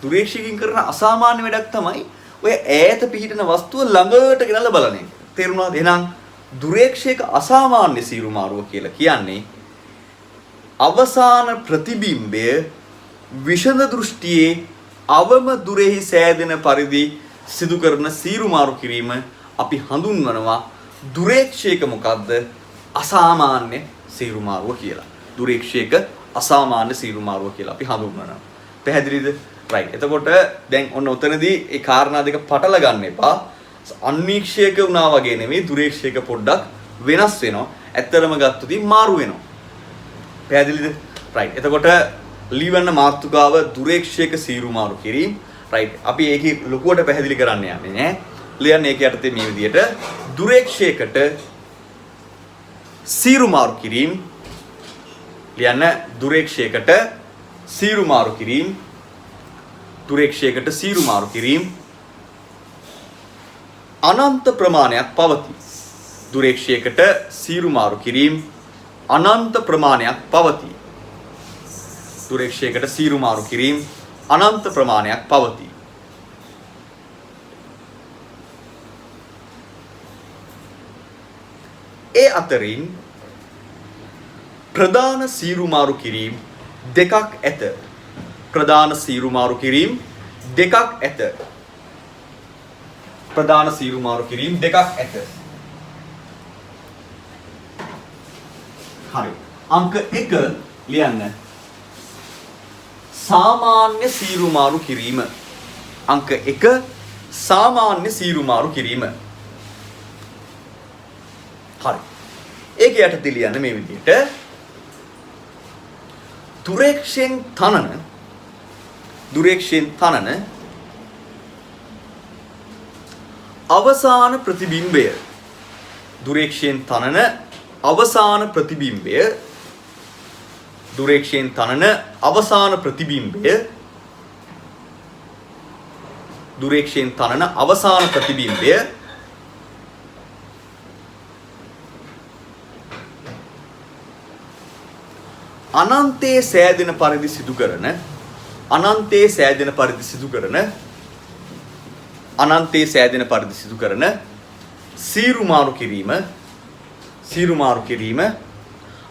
දුරේක්ෂයකින් කරන අසාමාන්‍ය වැඩක් තමයි ඔය ඈත පිහිටන වස්තුව ළඟට ගෙනල්ලා බලන එක. තේරුණාද? එහෙනම් දුරේක්ෂයක අසාමාන්‍ය සීරු මාරුව කියලා කියන්නේ අවසාන ප්‍රතිබිම්බය විෂද දෘෂ්ටියේ අවම දුරෙහි සෑදෙන පරිදි සිදු කරන සීරු මාරු කිරීම අපි හඳුන්වනවා දුරේක්ෂයක මොකද්ද? අසාමාන්‍ය සීරු මාරුව කියලා. දුරේක්ෂයක අසාමාන්‍ය සීරු මාරුව කියලා අපි හඳුන්වනවා. පැහැදිලිද? රයිට්. එතකොට දැන් ඔන්න උතනදී ඒ කාරණා දෙක පටල ගන්න එපා. අන්වීක්ෂයක වුණා වගේ නෙමෙයි දුරේක්ෂයක පොඩ්ඩක් වෙනස් වෙනවා. ඇත්තටම ගත්තොත් මාරු වෙනවා. පැහැදිලිද? රයිට්. එතකොට ලියවන්න මාතෘකාව දුරේක්ෂයක සීරු මාරු කිරීම. රයිට්. අපි ඒකේ ලොකුවට පැහැදිලි කරන්න යන්නේ නෑ. ලියන්න ඒක යටතේ මේ විදිහට දුරේක්ෂයකට සීරු මාරු කිරීම. ලියන්න දුරේක්ෂයකට සීරු මාරු කිරීම. දුරේක්ෂයකට සීරු මාරු කිරීම අනන්ත ප්‍රමාණයක් පවතී. දුරේක්ෂයකට සීරු මාරු කිරීම අනන්ත ප්‍රමාණයක් පවතී. දුරේක්ෂයකට සීරු මාරු කිරීම අනන්ත ප්‍රමාණයක් පවතී. ඒ අතරින් ප්‍රධාන සීරු මාරු කිරීම දෙකක් ඇත. ප්‍රධාන සීරු මාරු කිරීම දෙකක් ඇත. ප්‍රධාන සීරු මාරු කිරීම දෙකක් ඇත. හරි. අංක 1 ලියන්න. සාමාන්‍ය සීරු මාරු කිරීම. අංක 1 සාමාන්‍ය සීරු මාරු කිරීම. හරි. ඒක යටතේ ලියන්න මේ විදිහට. දුරේක්ෂයෙන් තනන අවසාන ප්‍රතිබිම්බය. දුරේක්ෂයෙන් තනන අවසාන ප්‍රතිබිම්බය. දුරේක්ෂයෙන් තනන අවසාන ප්‍රතිබිම්බය. දුරේක්ෂයෙන් තනන අවසාන ප්‍රතිබිම්බය අනන්තයේ සෑදෙන පරිදි සිදු කරන අනන්තයේ සෑදෙන පරිදි සිදු කරන අනන්තයේ සෑදෙන පරිදි සිදු කරන සීරු මාරු කිරීම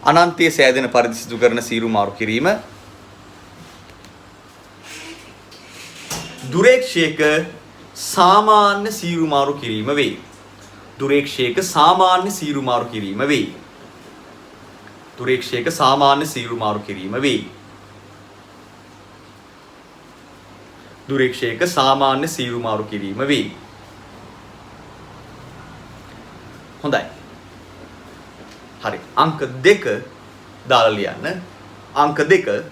අනන්තයේ සෑදෙන පරිදි සිදු කරන සීරු මාරු කිරීම දුරේක්ෂයක සාමාන්‍ය සීරු මාරු කිරීම වේ. දුරේක්ෂයක සාමාන්‍ය සීරු මාරු කිරීම වේ. දුරේක්ෂයක සාමාන්‍ය සීරු මාරු කිරීම වේ. දුරේක්ෂයක සාමාන්‍ය සීරු මාරු කිරීම වේ. හොඳයි. හරි. අංක 2 දාලා ලියන්න. අංක 2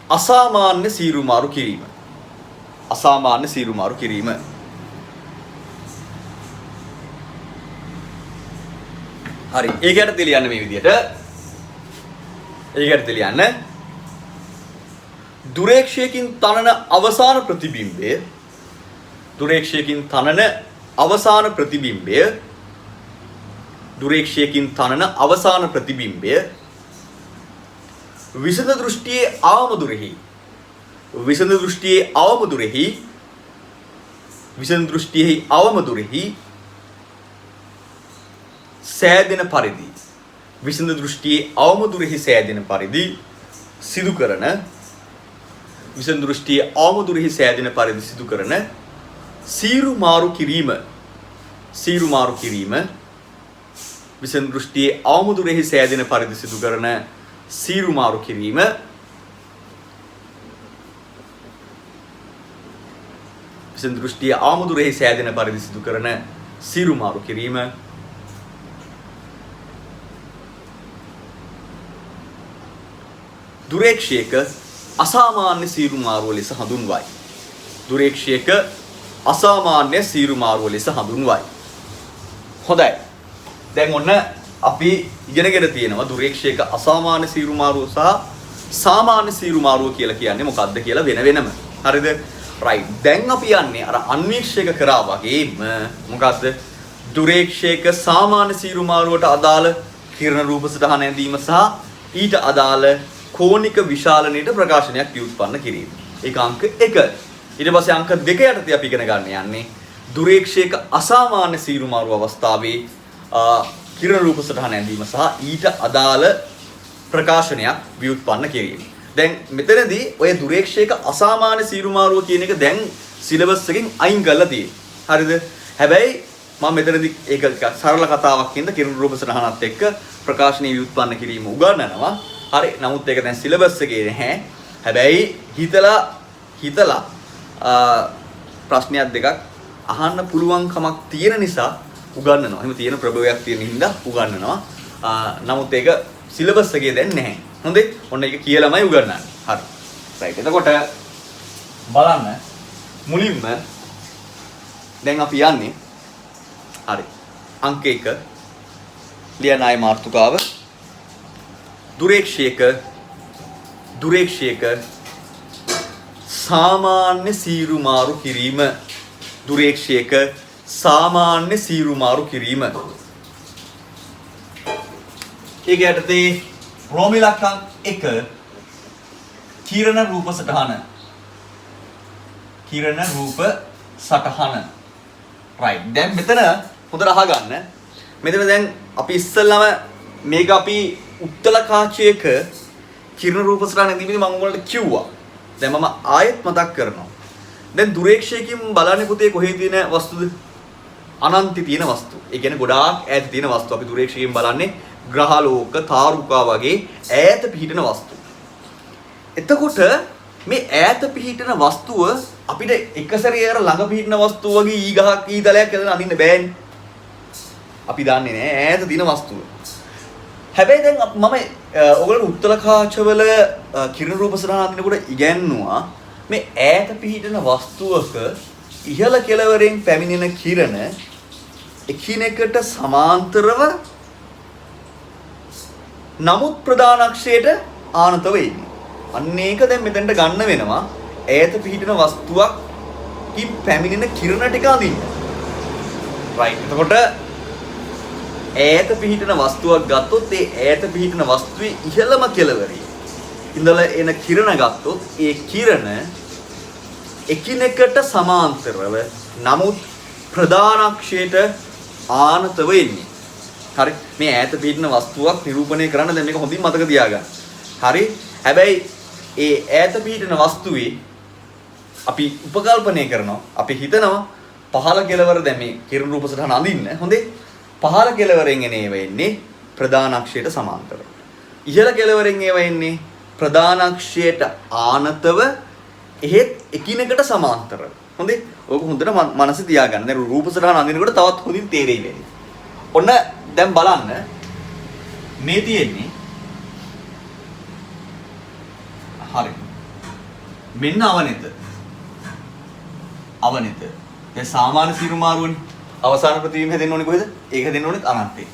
අසාමාන්‍ය සීරු මාරු කිරීම. අසාමාන්‍ය සීරු මාරු කිරීම. හරි. ඒකට දෙලියන්න මේ විදිහට. ඒකට දෙලියන්න. දුරේක්ෂයකින් තනන අවසාන ප්‍රතිබිම්බය. දුරේක්ෂයකින් තනන අවසාන ප්‍රතිබිම්බය. දුරේක්ෂයකින් තනන අවසාන ප්‍රතිබිම්බය විසඳ දෘෂ්ටියේ අවමදුරෙහි විසඳ දෘෂ්ටියේ අවමදුරෙහි විසඳ දෘෂ්ටියේ අවමදුරෙහි සෑදෙන පරිදි විසඳ දෘෂ්ටියේ අවමදුරෙහි සෑදෙන පරිදි සිදු කරන විසඳ දෘෂ්ටියේ අවමදුරෙහි සෑදෙන පරිදි සිදු කරන සීරු මාරු කිරීම විසඳ දෘෂ්ටියේ අවමදුරෙහි සෑදෙන පරිදි සිදු කරන සීරු මාරු කිරීම විසඳ දෘෂ්ටියේ අවමදුරෙහි සෑදෙන පරිදි සිදු කරන සීරු මාරු කිරීම දුරේක්ෂයක අසාමාන්‍ය සීරු මාරුව ලෙස හඳුන්වයි. දුරේක්ෂයක අසාමාන්‍ය සීරු මාරුව ලෙස හඳුන්වයි. හොඳයි. දැන් ඔන්න අපි ඉගෙනගෙන තියෙනවා දුරේක්ෂයක අසාමාන්‍ය සීරු මාරුව සහ සාමාන්‍ය සීරු මාරුව කියලා කියන්නේ මොකක්ද කියලා වෙනම. හරිද? රයිට්. දැන් අපි යන්නේ අර අන්වීක්ෂයක කරා වගේම මොකක්ද? දුරේක්ෂයක සාමාන්‍ය සීරු මාරුවට අදාළ කිරණ රූප සටහන ඇඳීම සහ ඊට අදාළ කෝණික විශාලනයට ප්‍රකාශනයක් ව්‍යුත්පන්න කිරීම. ඒක අංක 1. ඊට පස්සේ අංක 2 යටතේ අපි ඉගෙන ගන්න යන්නේ දුරේක්ෂයක අසාමාන්‍ය සීරු මාරු අවස්ථාවේ කිරණ රූප සටහන ඇඳීම සහ ඊට අදාළ ප්‍රකාශනයක් ව්‍යුත්පන්න කිරීම. දැන් මෙතනදී ඔය දුරේක්ෂයක අසාමාන්‍ය සීරු මාරුව කියන එක දැන් සිලබස් එකෙන් අයින් කරලා තියෙනවා. හරිද? හැබැයි මම මෙතනදී ඒක සරල කතාවක් කියන්න කිරණ රූප සටහනත් එක්ක ප්‍රකාශනීය ව්‍යුත්පන්න කිරීම උගන්වනවා. හරි. නමුත් ඒක දැන් සිලබස් එකේ නැහැ. හැබැයි හිතලා ප්‍රශ්නයක් දෙකක් අහන්න පුළුවන් කමක් තියෙන නිසා උගන්වනවා. එහෙම තියෙන ප්‍රභවයක් තියෙන හින්දා උගන්වනවා. නමුත් ඒක සිලබස් එකේ දැන් නැහැ. හොඳේ? ඔන්න ඒක කියලාමයි උගන්වන්නේ. හරි. රයිට්. එතකොට බලන්න මුලින්ම දැන් අපි යන්නේ හරි. අංක 1 ලියන ආය මාතෘකාව දුරේක්ෂයක සාමාන්‍ය සීරු මාරු කිරීම. දුරේක්ෂයක සාමාන්‍ය සීරු මාරු කිරීම. ඒක යටතේ රෝම ඉලක්කම් 1 කිරණ රූප සටහන. කිරණ රූප සටහන. right. දැන් මෙතන හොඳට අහගන්න. මෙතන දැන් අපි ඉස්සෙල්ලාම මේක අපි උත්තල කාචයක කිරණ රූප සටහන ඉදීමේදී මම ඔයගොල්ලන්ට කිව්වා. දැන් මම ආයෙත් මතක් කරනවා. දැන් දුරේක්ෂයකින් බලන්නේ පුතේ කොහේ තියෙන වස්තුද? අනන්තේ තියෙන වස්තු. ඒ කියන්නේ ගොඩාක් ඈත තියෙන වස්තු. අපි දුරේක්ෂයෙන් බලන්නේ ග්‍රහලෝක, තාරුකා වගේ ඈත පිහිටන වස්තු. එතකොට මේ ඈත පිහිටන වස්තුව අපිට එක සැරේ අර ළඟ පිහිටන වස්තුව වගේ ඊ ගහක් ඊ තලයක් ඇදලා අඳින්න බෑනේ. අපි දන්නේ නෑ ඈත තියෙන වස්තුව. හැබැයි දැන් මම ඔයගොල්ලෝ උත්තල කාචවල කිරණ රූප සටහන අඳිනකොට ඉගැන්නුවා මේ ඈත පිහිටන වස්තුවක ඉහළ කෙළවරෙන් පැමිණෙන කිරණ එකිනෙකට සමාන්තරව නමුත් ප්‍රධාන අක්ෂයට ආනතව ඉන්නේ. අන්න ඒක දැන් මෙතෙන්ට ගන්න වෙනවා ඈත පිහිටන වස්තුවක් කින් පැමිණෙන කිරණ ටික අඳින්න. right. එතකොට ඈත පිහිටන වස්තුවක් ගත්තොත් ඒ ඈත පිහිටන වස්තුවේ ඉහළම කෙළවරේ ඉඳලා එන කිරණ ගත්තොත් ඒ කිරණ එකිනෙකට සමාන්තරව නමුත් ප්‍රධාන අක්ෂයට ආනතව ඉන්නේ. හරි. මේ ඈත පිහිටන වස්තුවක් නිරූපණය කරන්න දැන් මේක හොඳින් මතක තියාගන්න. හරි. හැබැයි ඒ ඈත පිහිටන වස්තුවේ අපි උපකල්පනය කරනවා. අපි හිතනවා පහළ කෙළවර දැන් මේ කිරණ රූප සටහන අඳින්න. හොඳේ. පහළ කෙළවරෙන් එන ඒවා එන්නේ ප්‍රධාන අක්ෂයට සමාන්තරව. ඉහළ කෙළවරෙන් ඒවා එන්නේ ප්‍රධාන අක්ෂයට ආනතව එහෙත් එකිනෙකට සමාන්තරව. හොඳේ. ඕක හොඳට මනසේ තියාගන්න. දැන් රූප සටහන අඳිනකොට තවත් හොඳින් තේරෙයි වෙන්නේ. ඔන්න දැන් බලන්න මේ තියෙන්නේ හරි. මෙන්න අවනෙත. අවනෙත. දැන් සාමාන්‍ය සිරුමාරුවනේ. අවසාන ප්‍රතිබිම්බ හැදෙන්න ඕනේ කොහෙද? ඒක හැදෙන්න ඕනේ අනන්තේ.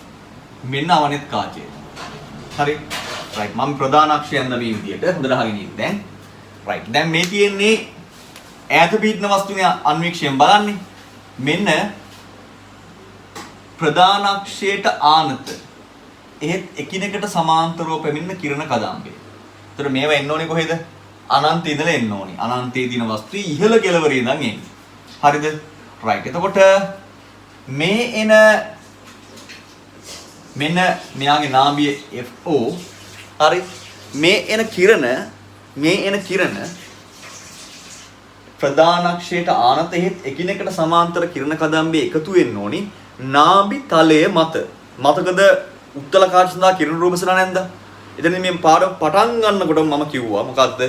මෙන්න අවනෙත් කාචය. හරි. right. මම ප්‍රධාන අක්ෂයන් මේ විදියට හොඳට අහගෙන ඉන්න දැන්. right. දැන් මේ තියෙන්නේ ඈත පිහිටන වස්තුනේ අන්වීක්ෂයෙන් බලන්නේ. මෙන්න ප්‍රධාන අක්ෂයට ආනත. එහෙත් එකිනෙකට සමාන්තරව පැමිණෙන කිරණ කදම්බය. ඒතර මේවා එන්න ඕනේ කොහෙද? අනන්තයේ ඉඳලා එන්න ඕනේ. අනන්තයේ තියෙන වස්තුවේ ඉහළ කෙළවරේ ඉඳන් එන්නේ. හරිද? right. එතකොට මේ එන මෙන්න මෙයාගේ නාභිය FO. හරි. මේ එන කිරණ ප්‍රධාන අක්ෂයට ආනත එහෙත් එකිනෙකට සමාන්තර කිරණ කදම්බේ එකතු වෙන්න ඕනි නාභි තලය මත. මතකද උත්තල කාච සඳහා කිරණ රූප සටහන නැන්ද? එතන මේ පාඩම පටන් ගන්නකොට මම කිව්වා මොකද්ද?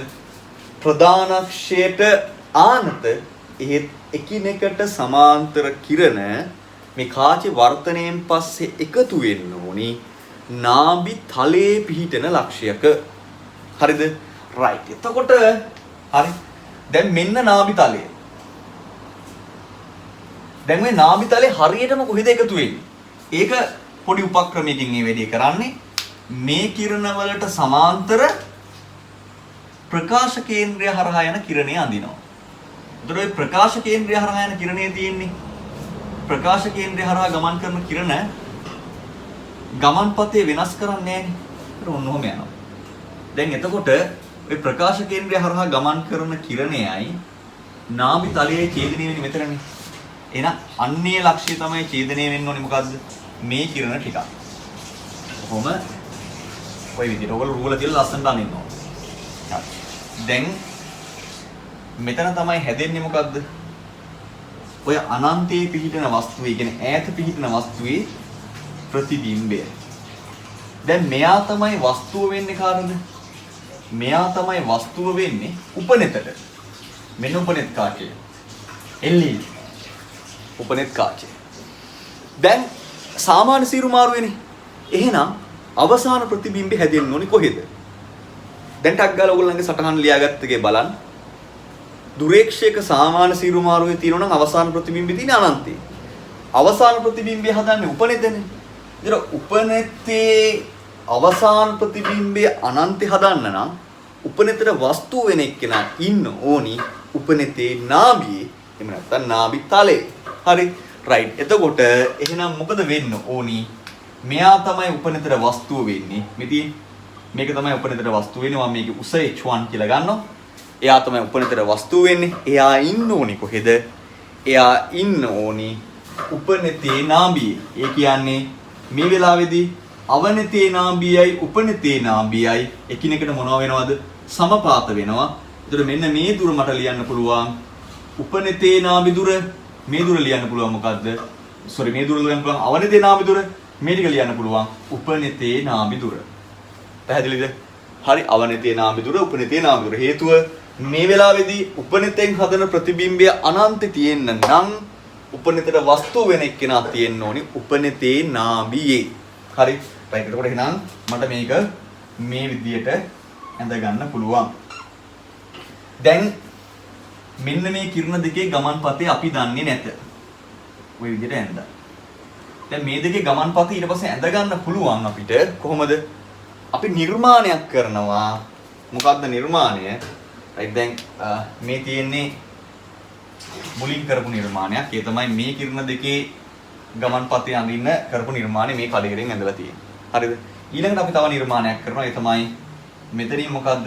ප්‍රධාන අක්ෂයට ආනත එහෙත් එකිනෙකට සමාන්තර කිරණ මේ කාචේ වර්තනයෙන් පස්සේ එකතු වෙන්න ඕනි නාභි තලයේ පිහිටන ලක්ෂයක. හරිද? right. එතකොට හරි. දැන් මෙන්න නාභි තලය. දැන් මේ නාභි තලේ හරියටම කොහෙද එකතු වෙන්නේ? ඒක පොඩි උපක්‍රමයකින් මේ වැඩේ කරන්නේ. මේ කිරණ වලට සමාන්තර ප්‍රකාශ කේන්ද්‍රය හරහා යන කිරණය අඳිනවා. ඒතර ඔය ප්‍රකාශ කේන්ද්‍රය හරහා යන කිරණය තියෙන්නේ ප්‍රකාශ කේන්ද්‍රය හරහා ගමන් කරන කිරණ ගමන් පතේ වෙනස් කරන්නේ නැහැ නේ. ඒතර ඔන්නෝම යනවා. දැන් එතකොට ඔය ප්‍රකාශ කේන්ද්‍රය හරහා ගමන් කරන කිරණයයි නාභි තලයේ ඡේදනය වෙන්නේ මෙතනනේ. එහෙනම් අන්නේ ලක්ෂ්‍යය තමයි ඡේදනය වෙන්න ඕනේ මොකද්ද? මේ කිරණ ටික. කොහොම ඔය විදිහට ඔයගොල්ලෝ රූල තියලා ලස්සනට අනින්නවා. හරි. දැන් මෙතන තමයි හැදෙන්නේ මොකද්ද? ඔය අනන්තයේ පිහිටන වස්තුවේ කියන්නේ ඈත පිහිටන වස්තුවේ ප්‍රතිබිම්බය. දැන් මෙයා තමයි වස්තුව වෙන්නේ කාටද? මෙයා තමයි වස්තුව වෙන්නේ උපනෙතට. මෙන්න උපනෙත් කාචය. LED. උපනෙත් කාචය. දැන් සාමාන්‍ය සීරු මාරු වෙන්නේ. එහෙනම් අවසාන ප්‍රතිබිම්බය හැදෙන්න ඕනේ කොහෙද? දැන් ටක් ගාලා ඔයගොල්ලන්ගේ සටහන් ලියාගත්ත එකේ බලන්න. දුරේක්ෂයක සාමාන්‍ය සීරු මාරුවේ තියෙනවා නම් අවසාන ප්‍රතිබිම්බය තියෙන්නේ අනන්තේ. අවසාන ප්‍රතිබිම්බය හදන්නේ උපනෙතනේ. ඒතර උපනෙතේ අවසාන ප්‍රතිබිම්බය අනන්තේ හදන්න නම් උපනෙතට වස්තුව වෙන එක්කෙනා ඉන්න ඕනි උපනෙතේ නාභියේ. එහෙම නැත්නම් නාභි තලයේ. හරි. right. එතකොට එහෙනම් මොකද වෙන්න ඕනි? මෙයා තමයි උපනිතර වස්තුව වෙන්නේ. මෙතින් මේක තමයි උපනිතර වස්තුව වෙන්නේ. මම මේකේ උස h1 කියලා ගන්නවා. එයා තමයි උපනිතර වස්තුව වෙන්නේ. එයා ඉන්න ඕනි කොහෙද? එයා ඉන්න ඕනි උපනිතේ නාභියේ. ඒ කියන්නේ මේ වෙලාවේදී අවනිතේ නාභියයි උපනිතේ නාභියයි එකිනෙකට මොනවා වෙනවද? සමපාත වෙනවා. ඒතර මෙන්න මේ දුර මට ලියන්න පුළුවන් උපනිතේ නාභි දුර. මේ දුර ලියන්න පුළුවන් මොකද්ද? මේ දුර ලියන්න පුළුවන් අවනිතේ නාභි දුර. මේ ටික ලියන්න පුළුවන් උපනිතේ නාභි දුර. පැහැදිලිද? හරි. අවනිතේ නාභි දුර, උපනිතේ නාභි දුර. හේතුව මේ වෙලාවේදී උපනිතෙන් හදන ප්‍රතිබිම්බය අනන්තේ තියෙන්න නම් උපනිතර වස්තුව වෙන එක්කෙනා තියෙන්න ඕනි උපනිතේ නාභියේ. හරි. right. එතකොට එහෙනම් මට මේක මේ විදියට ඇඳ ගන්න පුළුවන්. දැන් මෙන්න මේ කිරණ දෙකේ ගමන්පතේ අපි දන්නේ නැත. ওই විදිහට ඇඳලා. දැන් මේ දෙකේ ගමන්පතේ ඊට පස්සේ ඇඳ ගන්න පුළුවන් අපිට කොහොමද? අපි නිර්මාණයක් කරනවා. මොකක්ද නිර්මාණය? right දැන් මේ තියෙන්නේ මුලින් කරපු නිර්මාණයක්. ඒ තමයි මේ කිරණ දෙකේ ගමන්පතේ අඳින්න කරපු නිර්මාණය මේ කඩේරෙන් ඇඳලා තියෙන්නේ. හරිද? ඊළඟට අපි තව නිර්මාණයක් කරනවා. ඒ තමයි මෙතනින් මොකද්ද?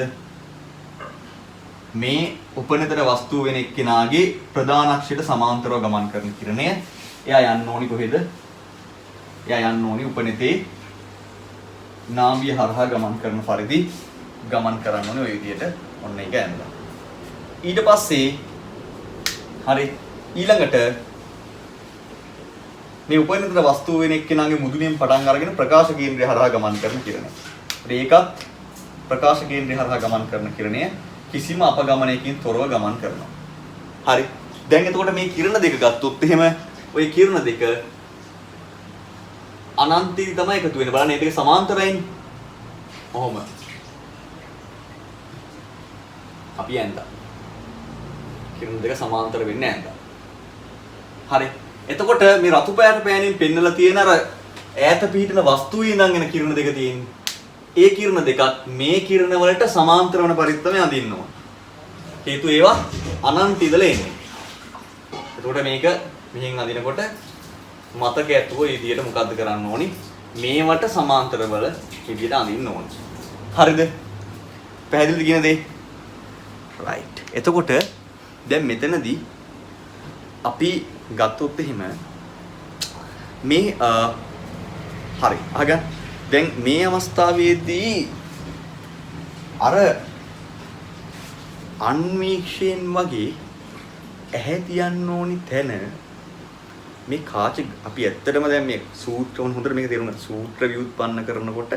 මේ උපනිතර වස්තුව වෙන එක්කෙනාගේ ප්‍රධාන අක්ෂයට සමාන්තරව ගමන් කරන කිරණය. එයා යන්න ඕනි කොහෙද? එයා යන්න ඕනි උපනිතේ නාභිය හරහා ගමන් කරන පරිදි ගමන් කරන්න ඕනේ ඔය විදිහට. ඔන්න ඒක ඇඳලා. ඊට පස්සේ හරි ඊළඟට මේ උපනිතර වස්තුව වෙන එක්කෙනාගේ මුදුනින් පටන් අරගෙන ප්‍රකාශ කේන්ද්‍රය හරහා ගමන් කරන කිරණය. ඒකත් ප්‍රකාශ කේන්ද්‍රය හරහා ගමන් කරන කිරණය කිසිම අපගමනයකින් තොරව ගමන් කරනවා. හරි. දැන් එතකොට මේ කිරණ දෙක ගත්තොත් එහෙම ওই කිරණ දෙක අනන්තී තමයි එකතු වෙන්නේ. බලන්න මේ දෙක සමාන්තරයිනේ. ඔහොම. අපි ඇඳලා. කිරණ දෙක සමාන්තර වෙන්නේ ඇඳලා. හරි. එතකොට මේ රතු පෑට පෑනින් පෙන්නලා තියෙන අර ඈත පිහිටන වස්තුවේ ඉඳන් එන කිරණ දෙක තියෙන්නේ. ඒ කිරණ දෙකත් මේ කිරණ වලට සමාන්තර වන පරිදි තමයි අඳින්න ඕන. හේතුව ඒවා අනන්ත ඉඳලා එන්නේ. එතකොට මේක මෙහෙන් අඳිනකොට මතක ඇතුව මේ විදියට මොකද්ද කරන්න ඕනි? මේවට සමාන්තර වල විදියට අඳින්න ඕන. හරිද? පැහැදිලිද කියන දේ? right. එතකොට දැන් මෙතනදී අපි ගත්තොත් එහෙම මේ හරි අහගන්න. දැන් මේ අවස්ථාවේදී අර අන්වීක්ෂයෙන් වගේ ඇහැ තියන්න ඕනි තැන මේ කාච අපි ඇත්තටම දැන් මේ සූත්‍ර හොඳට මේක තේරුම් ගන්න. සූත්‍ර ව්‍යුත්පන්න කරනකොට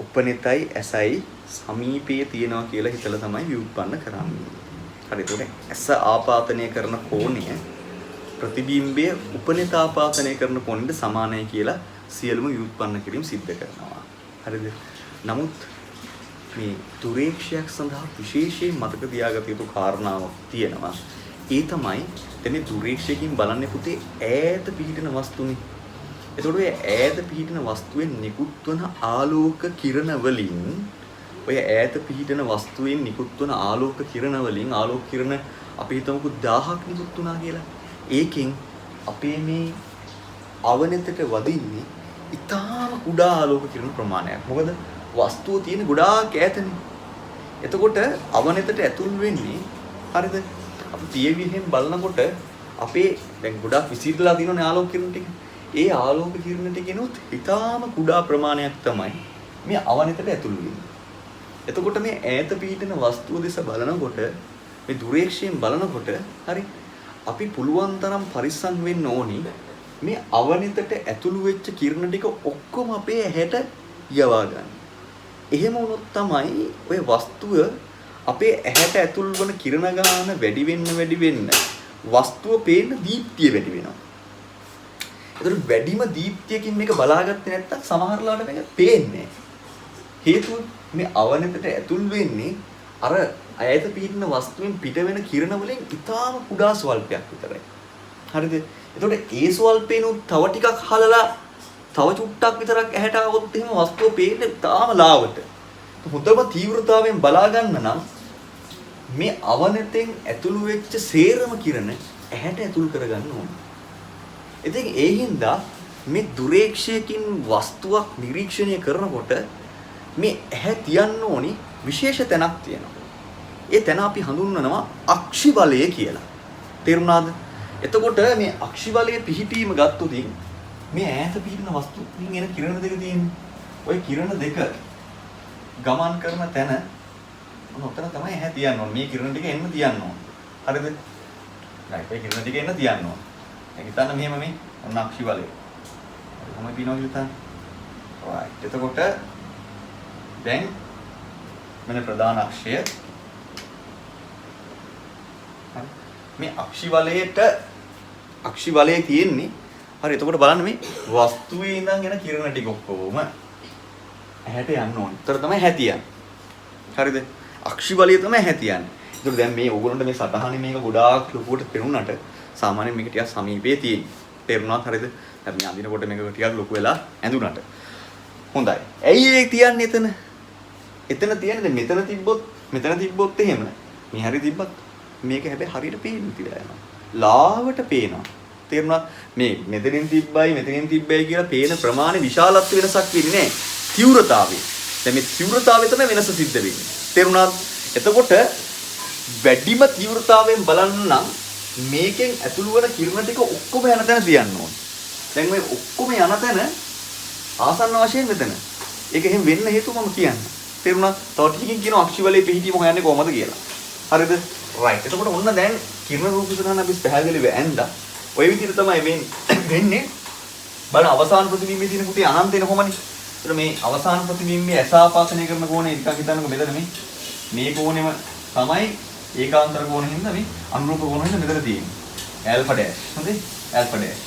උපනිතයි ඇසයි සමීපයේ තියනවා කියලා හිතලා තමයි ව්‍යුත්පන්න කරන්නේ. හරි. ඒකට ඇස ආපාතනය කරන කෝණය ප්‍රතිබිම්බය උපනිත ආපාතනය කරන කොණයට සමානයි කියලා සියලුම ව්‍යුත්පන්න කිරීම සිද්ධ කරනවා. හරිද? නමුත් මේ දුරේක්ෂයක් සඳහා විශේෂයෙන් මතක තියාගත යුතු කාරණාවක් තියෙනවා. ඒ තමයි එතන දුරේක්ෂයකින් බලන්නේ පුතේ ඈත පිහිටන වස්තුනේ. එතකොට ඔය ඈත පිහිටන වස්තුවෙන් නිකුත් වන ආලෝක කිරණ වලින් ඔය ඈත පිහිටන වස්තුවෙන් නිකුත් වන ආලෝක කිරණ වලින් ආලෝක කිරණ අපි හිතමුකෝ 1000ක් නිකුත් වුණා කියලා. ඒකෙන් අපේ මේ අවනතට වදින්නේ ඉතාම කුඩා ආලෝක කිරණ ප්‍රමාණයක්. මොකද වස්තුව තියෙන ගොඩාක් ඈතනේ. එතකොට අවනතට ඇතුල් වෙන්නේ හරිද? අපි පියවිහෙන් බලනකොට අපේ දැන් ගොඩාක් විසිරලා තියෙනනේ ආලෝක කිරණ ටික. ඒ ආලෝක කිරණ ටිකෙනුත් ඉතාම කුඩා ප්‍රමාණයක් තමයි මේ අවනතට ඇතුල් වෙන්නේ. එතකොට මේ ඈත පිහිටන වස්තුව දෙස බලනකොට මේ දුරේක්ෂයෙන් බලනකොට හරි අපි පුළුවන් තරම් පරිස්සම් වෙන්න ඕනි මේ අවනතට ඇතුළු වෙච්ච කිරණ ටික ඔක්කොම අපේ ඇහැට යවා ගන්න. එහෙම වුණොත් තමයි ඔය වස්තුව අපේ ඇහැට ඇතුල් වන කිරණ ගාන වැඩි වෙන්න වස්තුව පේන දීප්තිය වැඩි වෙනවා. ඒතර වැඩිම දීප්තියකින් මේක බලාගත්තේ නැත්තම් සමහරලාට මේක පේන්නේ නැහැ. හේතුව මේ අවනතට ඇතුල් වෙන්නේ අර ඈත පිහිටන වස්තුවෙන් පිට වෙන කිරණ වලින් ඉතාම කුඩා ස්වල්පයක් විතරයි. හරිද? එතකොට ඒ ස්වල්පේනොත් තව ටිකක් හලලා තව චුට්ටක් විතරක් ඇහැට આવොත් එහෙම වස්තුව පේන්නේ ඉතාම ලාවට. හොඳම තීව්‍රතාවයෙන් බලා ගන්න නම් මේ අවනතෙන් ඇතුළු වෙච්ච සේරම කිරණ ඇහැට ඇතුල් කරගන්න ඕනේ. ඉතින් ඒ හින්දා මේ දුරේක්ෂයකින් වස්තුවක් නිරීක්ෂණය කරනකොට මේ ඇහැ තියන්න ඕනි විශේෂ තැනක් තියෙනවා. ඒ තැන අපි හඳුන්වනවා අක්ෂි බලය කියලා. තේරුණාද? එතකොට මේ අක්ෂි බලයේ පිහිටීම ගත්තොත් මේ ඈත පිහිටන වස්තුකින් එන කිරණ දෙක තියෙන්නේ. ওই කිරණ දෙක ගමන් කරන තැන ඔතන තමයි ඇහැ තියන්න ඕනේ. මේ කිරණ ටික එන්න තියන්න ඕනේ. හරිද? right. ඒ කිරණ ටික එන්න තියන්න ඕනේ. දැන් හිතන්න මෙහෙම මේ ඔන්න අක්ෂි බලය. කොහොමද පිනවද හිතන්න? right. එතකොට දැන් මෙන්න ප්‍රධාන අක්ෂය. මේ අක්ෂි බලයේ තියෙන්නේ හරි. එතකොට බලන්න මේ වස්තුවේ ඉඳන් එන කිරණ ටික ඔක්කොම ඇහැට යන්න ඕනේ. ඒතර තමයි හැතියන්නේ. හරිද? අක්ෂි බලය තමයි හැතියන්නේ. ඒතර දැන් මේ ඕගොල්ලන්ට මේ සටහනේ මේක ගොඩාක් ලොකුවට පෙනුනට සාමාන්‍යයෙන් මේක ටිකක් සමීපයේ තියෙන්නේ. තේරුණාද? හරිද? දැන් මේ අඳිනකොට මේක ටිකක් ලොකු වෙලා ඇඳුනට. හොඳයි. ඇයි ඒ තියන්නේ එතන? එතන තියන්නේ මෙතන තිබ්බොත් එහෙම. මේ හරි තිබ්බත් මේක හැබැයි හරියට පේන්නේ තියලා යනවා. ලාවට පේනවා. තේරුණාද? මේ මෙතනින් තිබ්බයි කියලා පේන ප්‍රමාණය විශාලත්ව වෙනසක් වෙන්නේ නැහැ. තීව්‍රතාවය. දැන් මේ තීව්‍රතාවය තමයි වෙනස සිද්ධ වෙන්නේ. තේරුණාද? එතකොට වැඩිම තීව්‍රතාවයෙන් බලන්න නම් මේකෙන් ඇතුළු වෙන කිරණ ටික ඔක්කොම යන තැන තියන්න ඕනේ. දැන් මේ ඔක්කොම යන තැන ආසන්න වශයෙන් මෙතන. ඒක එහෙම වෙන්න හේතුව මම කියන්න. තේරුණා? තව ටිකකින් කියනවා අක්ෂි බලයේ පිහිටීම හොයන්නේ කොහමද කියලා. හරිද? right. එතකොට ඔන්න දැන් කිරණ රූප සටහන අපි පැහැදිලිව ඇඳලා ඔය විදිහට තමයි වෙන්නේ. බලන්න අවසාන ප්‍රතිබිම්බයේ තියෙන පුතේ අනන්තේන කොහමනේ. ඒතර මේ අවසාන ප්‍රතිබිම්බයේ ඇසාපාතනය කරන කෝණය ටිකක් හිතන්නකෝ මෙතන මේ කෝණෙම තමයි ඒකාන්තර කෝණෙ හින්දා මේ අනුරූප කෝණෙ හින්දා මෙතන තියෙන්නේ. Alpha dash. හොඳේ? Alpha dash.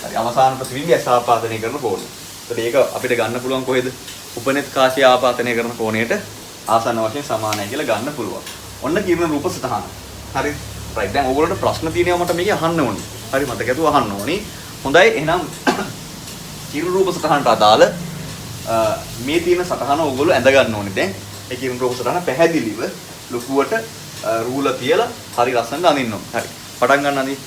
හරි අවසාන ප්‍රතිබිම්බය ඇසාපාතනය කරන කෝණය. ඒතර ඒක අපිට ගන්න පුළුවන් කොහෙද? උපනෙත් කාශය ආපාතනය කරන කෝණයට ආසන්න වශයෙන් සමානයි කියලා ගන්න පුළුවන්. ඔන්න කිරණ රූප සටහන. හරි. right. දැන් ඕගොල්ලන්ට ප්‍රශ්න තියෙනවා මට මේක අහන්න ඕනේ. හරි මතක ඇතුව අහන්න ඕනේ. හොඳයි එහෙනම් කිරණ රූප සටහනට අදාළ මේ තියෙන සටහන ඕගොල්ලෝ ඇඳ ගන්න ඕනේ දැන්. ඒ කිරණ රූප සටහන පැහැදිලිව ලොකුවට රූල තියලා හරි ලස්සනට අඳින්න ඕනේ. හරි. පටන් ගන්න අඳින්න.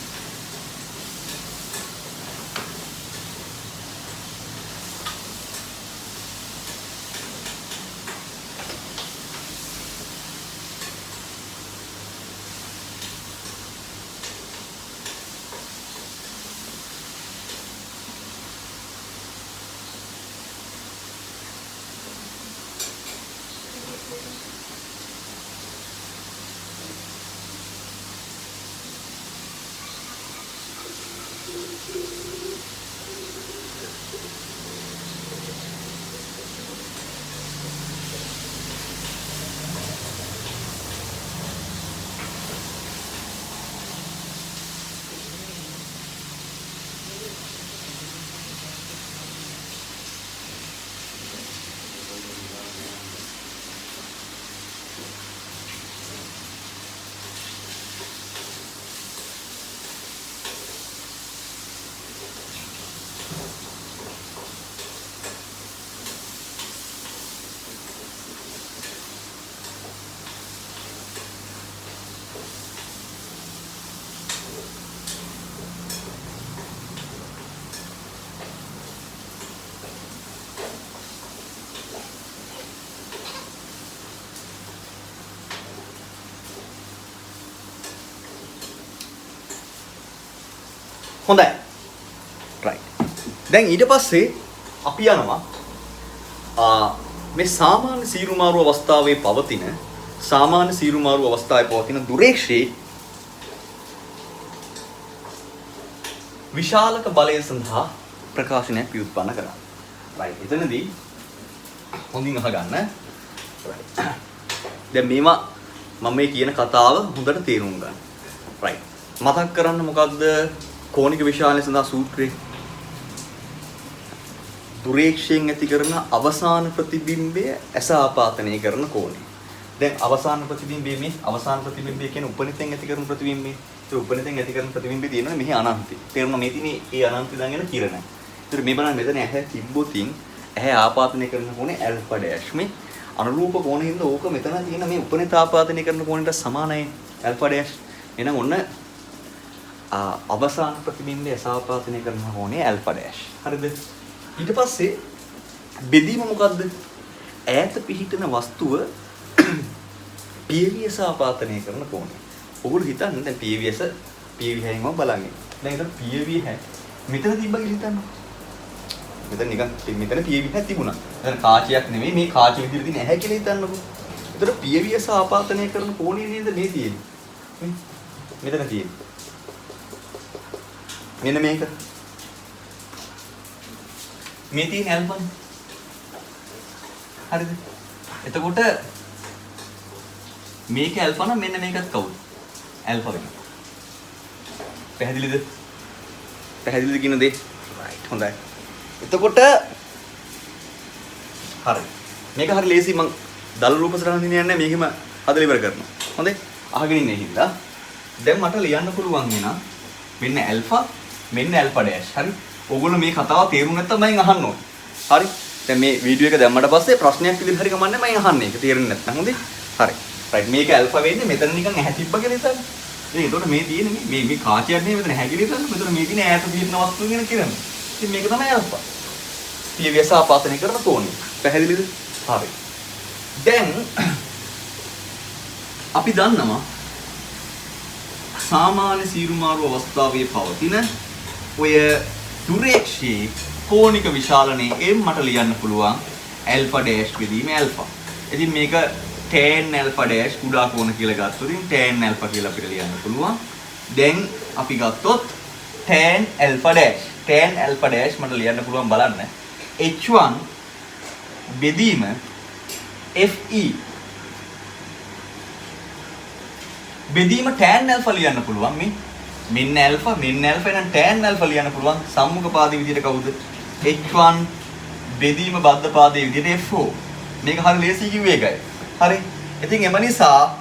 හොඳයි. right. දැන් ඊට පස්සේ අපි යනවා මේ සාමාන්‍ය සීරුමාරු අවස්ථාවේ පවතින දුරේක්ෂයේ විශාලක බලය සඳහා ප්‍රකාශනයක් ව්‍යුත්පන්න කරනවා. right. එතනදී හොඳින් අහගන්න. right. දැන් මේවා මම මේ කියන කතාව හොඳට තේරුම් ගන්න. right. මතක් කරන්න මොකද්ද කෝණික විශාලය සඳහා සූත්‍රය? දුරේක්ෂයෙන් ඇති කරන අවසාන ප්‍රතිබිම්බය ඇස ආපාතනය කරන කෝණය. දැන් අවසාන ප්‍රතිබිම්බය කියන්නේ උපනිතෙන් ඇති කරන ප්‍රතිබිම්බය. ඒ උපනිතෙන් ඇති කරන ප්‍රතිබිම්බය තියෙනවා මෙහි අනන්තය. තේරුණා මේ තියෙන්නේ ඒ අනන්තය දගෙන කිරණ. ඒතර මේ බලන්න මෙතන ඇහැ තිබ්බොතින් ඇහැ ආපාතනය කරන කෝණය ඇල්ෆා ඩෑෂ්. මේ අනුරූප කෝණයෙන්ද ඕක මෙතන තියෙන මේ උපනිත ආපාතනය කරන කෝණයට සමානයි ඇල්ෆා ඩෑෂ්. එහෙනම් ඔන්න අවසාන ප්‍රතිබිම්බය අසාපාතනය කරන ඕනේ ඇල්ෆා ඩෑෂ්. හරිද? ඊට පස්සේ බෙදීම මොකද්ද? ඈත පිහිටන වස්තුව PVS ආපාතනය කරන කෝණය. ඔගොල්ලෝ හිතන්න දැන් PVS හැයින්ම බලන්නේ. දැන් ඒක PV හැ. මෙතන තිබ්බ කියලා හිතන්න. මෙතන නිකන් මෙතන PV හැ තිබුණා. දැන් කාචයක් නෙමෙයි මේ කාච විදිහට තියෙන ඇහැ කියලා හිතන්නකෝ. ඒතර PVS ආපාතනය කරන කෝණය නේද මේ තියෙන්නේ. මෙතන තියෙන්නේ. මෙන්න මේක. මේ තියෙන ඇල්ෆා. හරිද? එතකොට මේක ඇල්ෆා නම් මෙන්න මේකත් කවුද? ඇල්ෆා වෙනවා. පැහැදිලිද? පැහැදිලිද කියන දේ? රයිට් හොඳයි. එතකොට හරි. මේක හරි ලේසි මං දල රූප සටහන් දින යන්නේ මේකෙම හදලා ඉවර කරනවා. හොඳයි. අහගෙන ඉන්නේ හින්දා දැන් මට ලියන්න පුළුවන් වෙනා මෙන්න ඇල්ෆා මෙන්න ඇල්ෆා ඩෑෂ්. හරි. ඕගොල්ලෝ මේ කතාව තේරුම් නැත්නම් මම අහන්න ඕනේ. හරි. දැන් මේ වීඩියෝ එක දැම්මට පස්සේ ප්‍රශ්නයක් විදිහට හරි කමන්නේ මම අහන්නේ. ඒක තේරෙන්නේ නැත්නම් හොඳයි. හරි. රයිට් මේක ඇල්ෆා වෙන්නේ මෙතන නිකන් ඇහැ තිබ්බ කියලා හිතන්න. ඒකට මේ තියෙන්නේ මේ කාචයක් නේ මෙතන ඇහැ කියලා හිතන්න. මෙතන මේ තියෙන ඈත පිටින වස්තුව ගැන කියන්නේ. ඉතින් මේක තමයි ඇල්ෆා. PVS ආපාතනය කරන කෝණය. පැහැදිලිද? හරි. දැන් අපි දන්නවා සාමාන්‍ය සීරුමාරු අවස්ථාවේ පවතින ඔය දුරේක්ෂයේ කෝණික විශාලනයේ M මට ලියන්න පුළුවන් ඇල්ෆා ඩෑෂ් බෙදීම ඇල්ෆා. ඉතින් මේක tan ඇල්ෆා ඩෑෂ් කුඩා කෝණ කියලා ගත්තොත් ඉතින් tan ඇල්ෆා කියලා අපිට ලියන්න පුළුවන්. දැන් අපි ගත්තොත් tan alpha dash. tan alpha dash මට ලියන්න පුළුවන් බලන්න. h1 බෙදීම fe බෙදීම tan ඇල්ෆා ලියන්න පුළුවන් මේ මෙන්න ඇල්ෆා එහෙනම් tan ඇල්ෆා ලියන්න පුළුවන් සම්මුඛ පාදයේ විදිහට කවුද h1 බෙදීම බද්ධ පාදයේ විදිහට f4 මේක හරිය ලේසි කිව්වේ ඒකයි හරි ඉතින් එම නිසා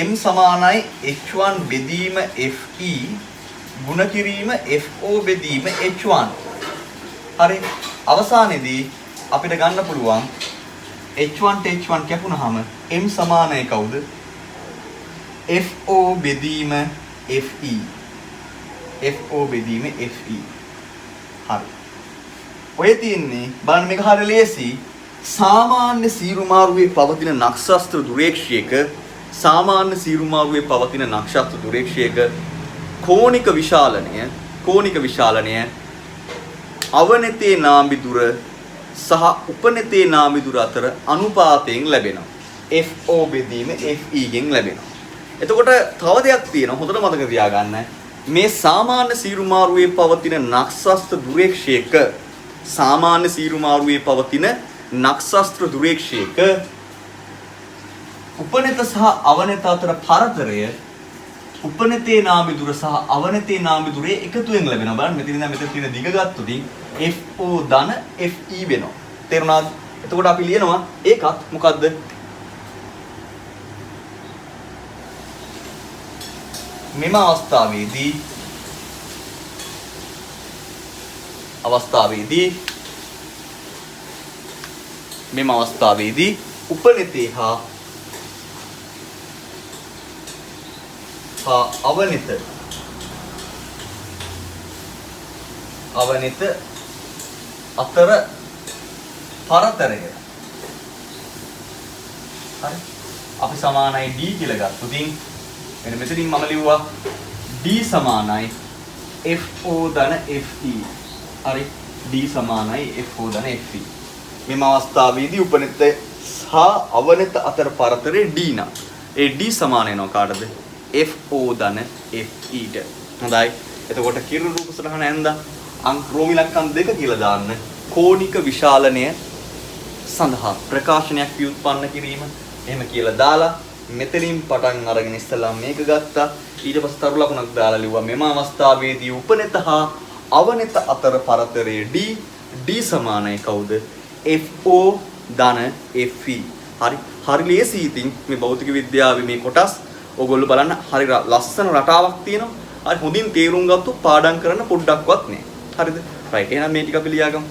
m සමානයි h1 බෙදීම fe ගුණ කිරීම fo බෙදීම h1 හරි අවසානයේදී අපිට ගන්න පුළුවන් h1 ට h1 කැපුණාම m සමානයි කවුද FO බෙදීම FE FO බෙදීම FE හරි ඔය තියෙන්නේ බලන්න මේක හරිය ලේසි සාමාන්‍ය සීරුමාරුවේ පවතින නක්ෂත්‍ර දුරේක්ෂයක සාමාන්‍ය සීරුමාරුවේ පවතින නක්ෂත්‍ර දුරේක්ෂයක කෝණික විශාලනය අවනතේ නාඹි දුර සහ උපනතේ නාඹි දුර අතර අනුපාතයෙන් ලැබෙනවා FO බෙදීම FE ගෙන් ලැබෙනවා එතකොට තව දෙයක් තියෙනවා හොඳට මතක තියාගන්න මේ සාමාන්‍ය සීරුමාරුවේ පවතින නක්ෂත්‍ර දුරේක්ෂයක සාමාන්‍ය සීරුමාරුවේ පවතින නක්ෂත්‍ර දුරේක්ෂයක උපනත සහ අවනත අතර පරතරය උපනතේ නාඹි දුර සහ අවනතේ නාඹි දුරේ එකතුවෙන් ලැබෙනවා බලන්න මෙතන ඉඳන් මෙතන තියෙන දිග ගත්තොත් FO ධන FE වෙනවා තේරුණාද එතකොට අපි ලියනවා ඒකත් මොකද්ද මෙම අවස්ථාවේදී උපනතේ හා අවනත අතර පරතරය හරි අපි සමානයි D කියලා ගත්තොත් එන්න මෙතනින් මම ලිව්වා D සමානයි FO ධන FE හරි D සමානයි FO ධන FE මෙම අවස්ථාවේදී උපනත සහ අවනත අතර පරතරය D නම් ඒ D සමාන වෙනවා කාටද FO ධන FE ට හොඳයි එතකොට කිරු රූප සටහන ඇඳා අංක රෝම ඉලක්කම් 2 කියලා දාන්න කෝණික විශාලනය සඳහා ප්‍රකාශනයක් ව්‍යුත්පන්න කිරීම එහෙම කියලා දාලා මෙතනින් පටන් අරගෙන ඉස්සලා මේක ගත්තා ඊට පස්සේ තරු ලකුණක් දාලා ලිව්වා මෙම අවස්ථාවේදී උපනත හා අවනත අතර පරතරය D සමානයි කවුද FO ධන FE හරි ලේසි ඉතින් මේ භෞතික විද්‍යාවේ මේ කොටස් ඕගොල්ලෝ බලන්න හරි ලස්සන රටාවක් තියෙනවා හරි හොඳින් තේරුම් ගත්තොත් පාඩම් කරන්න පොඩ්ඩක්වත් නෑ හරිද රයිට් එහෙනම් මේ ටික අපි ලියාගමු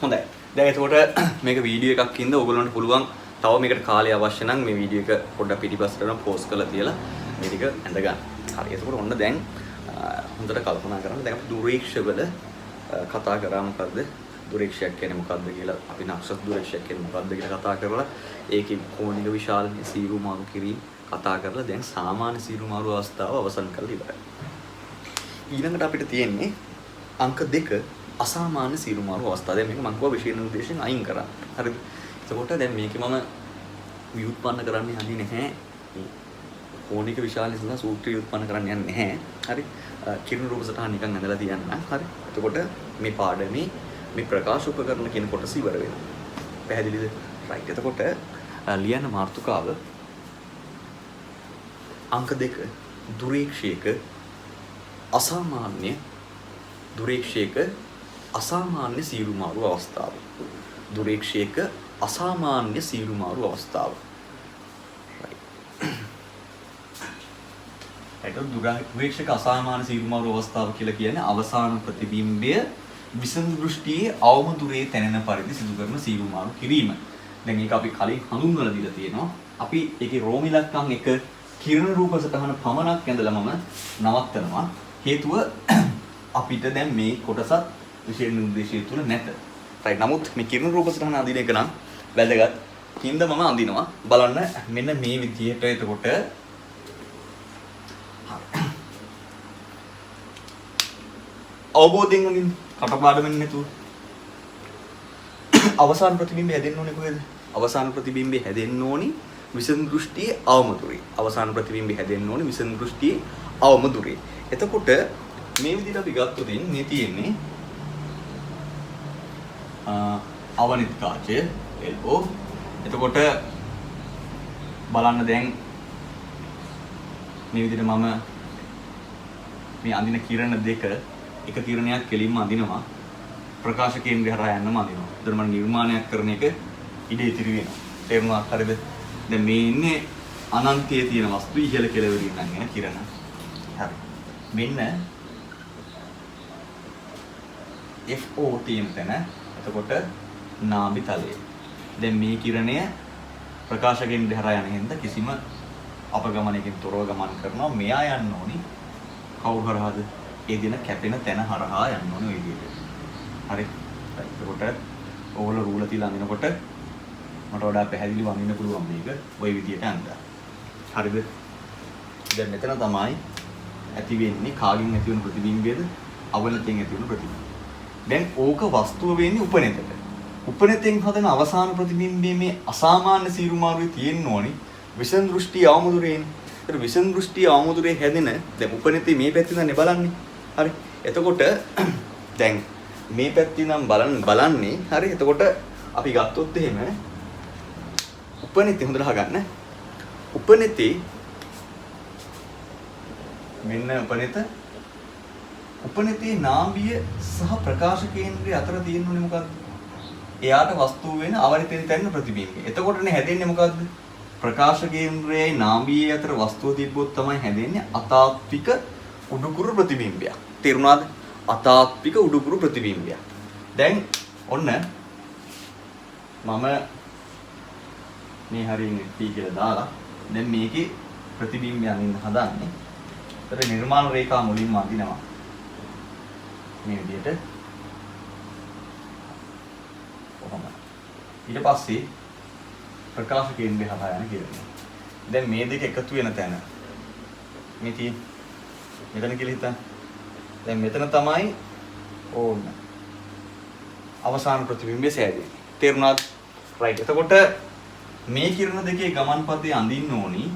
හොඳයි. දැන් එතකොට මේක වීඩියෝ එකක් ඉඳ ඔයගොල්ලන්ට පුළුවන් තව මේකට කාලය අවශ්‍ය නම් මේ වීඩියෝ එක පොඩ්ඩක් පිටිපස්සට යන පෝස් කරලා තියලා මේ ටික ඇඳ ගන්න. හරි. එතකොට ඔන්න දැන් හොඳට කල්පනා කරන්න. දැන් අපි දුරේක්ෂවල කතා කරා මොකද්ද? දුරේක්ෂයක් කියන්නේ මොකද්ද කියලා අපි නක්ෂත්‍ර දුරේක්ෂයක් කියන්නේ මොකද්ද කියලා කතා කරලා ඒකේ කෝණික විශාල සීරු මාරු කිරීම කතා කරලා දැන් සාමාන්‍ය සීරු මාරු අවස්ථාව අවසන් කරලා ඉවරයි. ඊළඟට අපිට තියෙන්නේ අංක 2 අසාමාන්‍ය සීරු මාරු අවස්ථාව. දැන් මේක මම කිව්වා විශේෂ නිර්දේශයෙන් අයින් කරා. හරිද? එතකොට දැන් මේකේ මම ව්‍යුත්පන්න කරන්න යන්නේ නැහැ. මේ කෝණික විශාල නිසා සූත්‍රය ව්‍යුත්පන්න කරන්න යන්නේ නැහැ. හරි? කිරුණු රූප සටහන් නිකන් ඇඳලා තියන්න. හරි? එතකොට මේ පාඩමේ මේ ප්‍රකාශ උපකරණ කියන කොටස ඉවර වෙනවා. පැහැදිලිද? රයිට්. එතකොට ලියන මාතෘකාව අංක 2 දුරේක්ෂයක අසාමාන්‍ය සීරු මාරු අවස්ථාව. දුරේක්ෂයක අසාමාන්‍ය සීරු මාරු අවස්ථාව. රයිට්. දුරේක්ෂයක අසාමාන්‍ය සීරු මාරු අවස්ථාව කියලා කියන්නේ අවසාන ප්‍රතිබිම්බය විසඳු දෘෂ්ටියේ අවම දුරේ තැනෙන පරිදි සිදු කරන සීරු මාරු කිරීම. දැන් මේක අපි කලින් හඳුන්වලා දීලා තියෙනවා. අපි ඒකේ රෝම ඉලක්කම් 1 කිරණ රූප සටහන පමණක් ඇඳලා මම නවත්තනවා. හේතුව අපිට දැන් මේ කොටසත් විශේෂ නිර්දේශය තුල නැත. රයිට්. නමුත් මේ කිරණ රූප සටහන අඳින එක නම් වැදගත්. හින්දා මම අඳිනවා. බලන්න මෙන්න මේ විදිහට එතකොට අවබෝධයෙන් අඳින්න කටපාඩමින් නැතුව අවසාන ප්‍රතිබිම්බය හැදෙන්න ඕනේ කොහෙද? අවසාන ප්‍රතිබිම්බය හැදෙන්න ඕනේ විසඳු දෘෂ්ටියේ අවම දුරේ. අවසාන ප්‍රතිබිම්බය හැදෙන්න ඕනේ විසඳු දෘෂ්ටියේ අවම දුරේ. එතකොට මේ විදිහට අපි ගත්තොත් මේ තියෙන්නේ අවනිත් කාචය LO. එතකොට බලන්න දැන් මේ විදිහට මම මේ අඳින කිරණ දෙක එක කිරණයක් කෙලින්ම අඳිනවා. ප්‍රකාශ කේන්ද්‍රය හරහා යන්නම අඳිනවා. එතකොට මම නිර්මාණයක් කරන එක ඉඩ ඉතිරි වෙනවා. තේරුණා හරිද? දැන් මේ ඉන්නේ අනන්තයේ තියෙන වස්තු ඉහළ කෙළවරින් නම් එන කිරණ. හරි. මෙන්න FO තියෙන තැන. එතකොට නාභි තලය. දැන් මේ කිරණය ප්‍රකාශ කේන්ද්‍රය හරහා යන හින්දා කිසිම අපගමනයකින් තොරව ගමන් කරනවා. මෙයා යන්න ඕනි කවුරු හරහාද? ඒ දින කැපෙන තැන හරහා යන්න ඕනේ ඔය විදිහට. හරි. එතකොට ඕගොල්ලෝ රූල තියලා අඳිනකොට මට වඩා පැහැදිලිව අඳින්න පුළුවන් මේක ওই විදිහට අඳලා. හරිද? දැන් මෙතන තමයි ඇති වෙන්නේ කාගෙන් ඇති වෙන ප්‍රතිබිම්බයද? අවනතෙන් ඇති වෙන ප්‍රතිබිම්බය. දැන් ඕක වස්තුව වෙන්නේ උපනෙතට. උපනෙතෙන් හදන අවසාන ප්‍රතිබිම්බයේ මේ අසාමාන්‍ය සීරු මාරුවේ තියෙන්න ඕනි විසඳු දෘෂ්ටි අවමුදුරේනේ. ඒතර විසඳු දෘෂ්ටි අවමුදුරේ හැදෙන දැන් උපනෙතේ මේ පැත්තේ තමයි බලන්නේ. හරි. එතකොට දැන් මේ පැත්තේ නම් බලන්නේ හරි. එතකොට අපි ගත්තොත් එහෙම උපනෙතේ හොඳට අහගන්න. උපනෙතේ මෙන්න උපනෙතේ නාභිය සහ ප්‍රකාශ කේන්ද්‍රය අතර තියෙන්නේ මොකද්ද? එයාට වස්තුව වෙන අවරිතෙන් තැන්න ප්‍රතිබිම්බය. එතකොටනේ හැදෙන්නේ මොකද්ද? ප්‍රකාශ කේන්ද්‍රයයි නාභියයි අතර වස්තුව තිබ්බොත් තමයි හැදෙන්නේ අතාත්වික උඩුකුරු ප්‍රතිබිම්බයක්. තේරුණාද? අතාත්වික උඩුකුරු ප්‍රතිබිම්බයක්. දැන් ඔන්න මම මේ හරියන්නේ T කියලා දාලා දැන් මේකේ ප්‍රතිබිම්බය අඳින්න හදන්නේ. ඒතර නිර්මාණ රේඛා මුලින්ම අඳිනවා. මේ විදිහට. කොහොමද? ඊට පස්සේ ප්‍රකාශ කේන්ද්‍රය හරහා යන කිරණ. දැන් මේ දෙක එකතු වෙන තැන මේ තියෙන මෙතන කියලා හිතන්න. දැන් මෙතන තමයි ඕන්න අවසාන ප්‍රතිබිම්බය සෑදෙන්නේ. තේරුණාද? රයිට්. එතකොට මේ කිරණ දෙකේ ගමන් පතේ අඳින්න ඕනි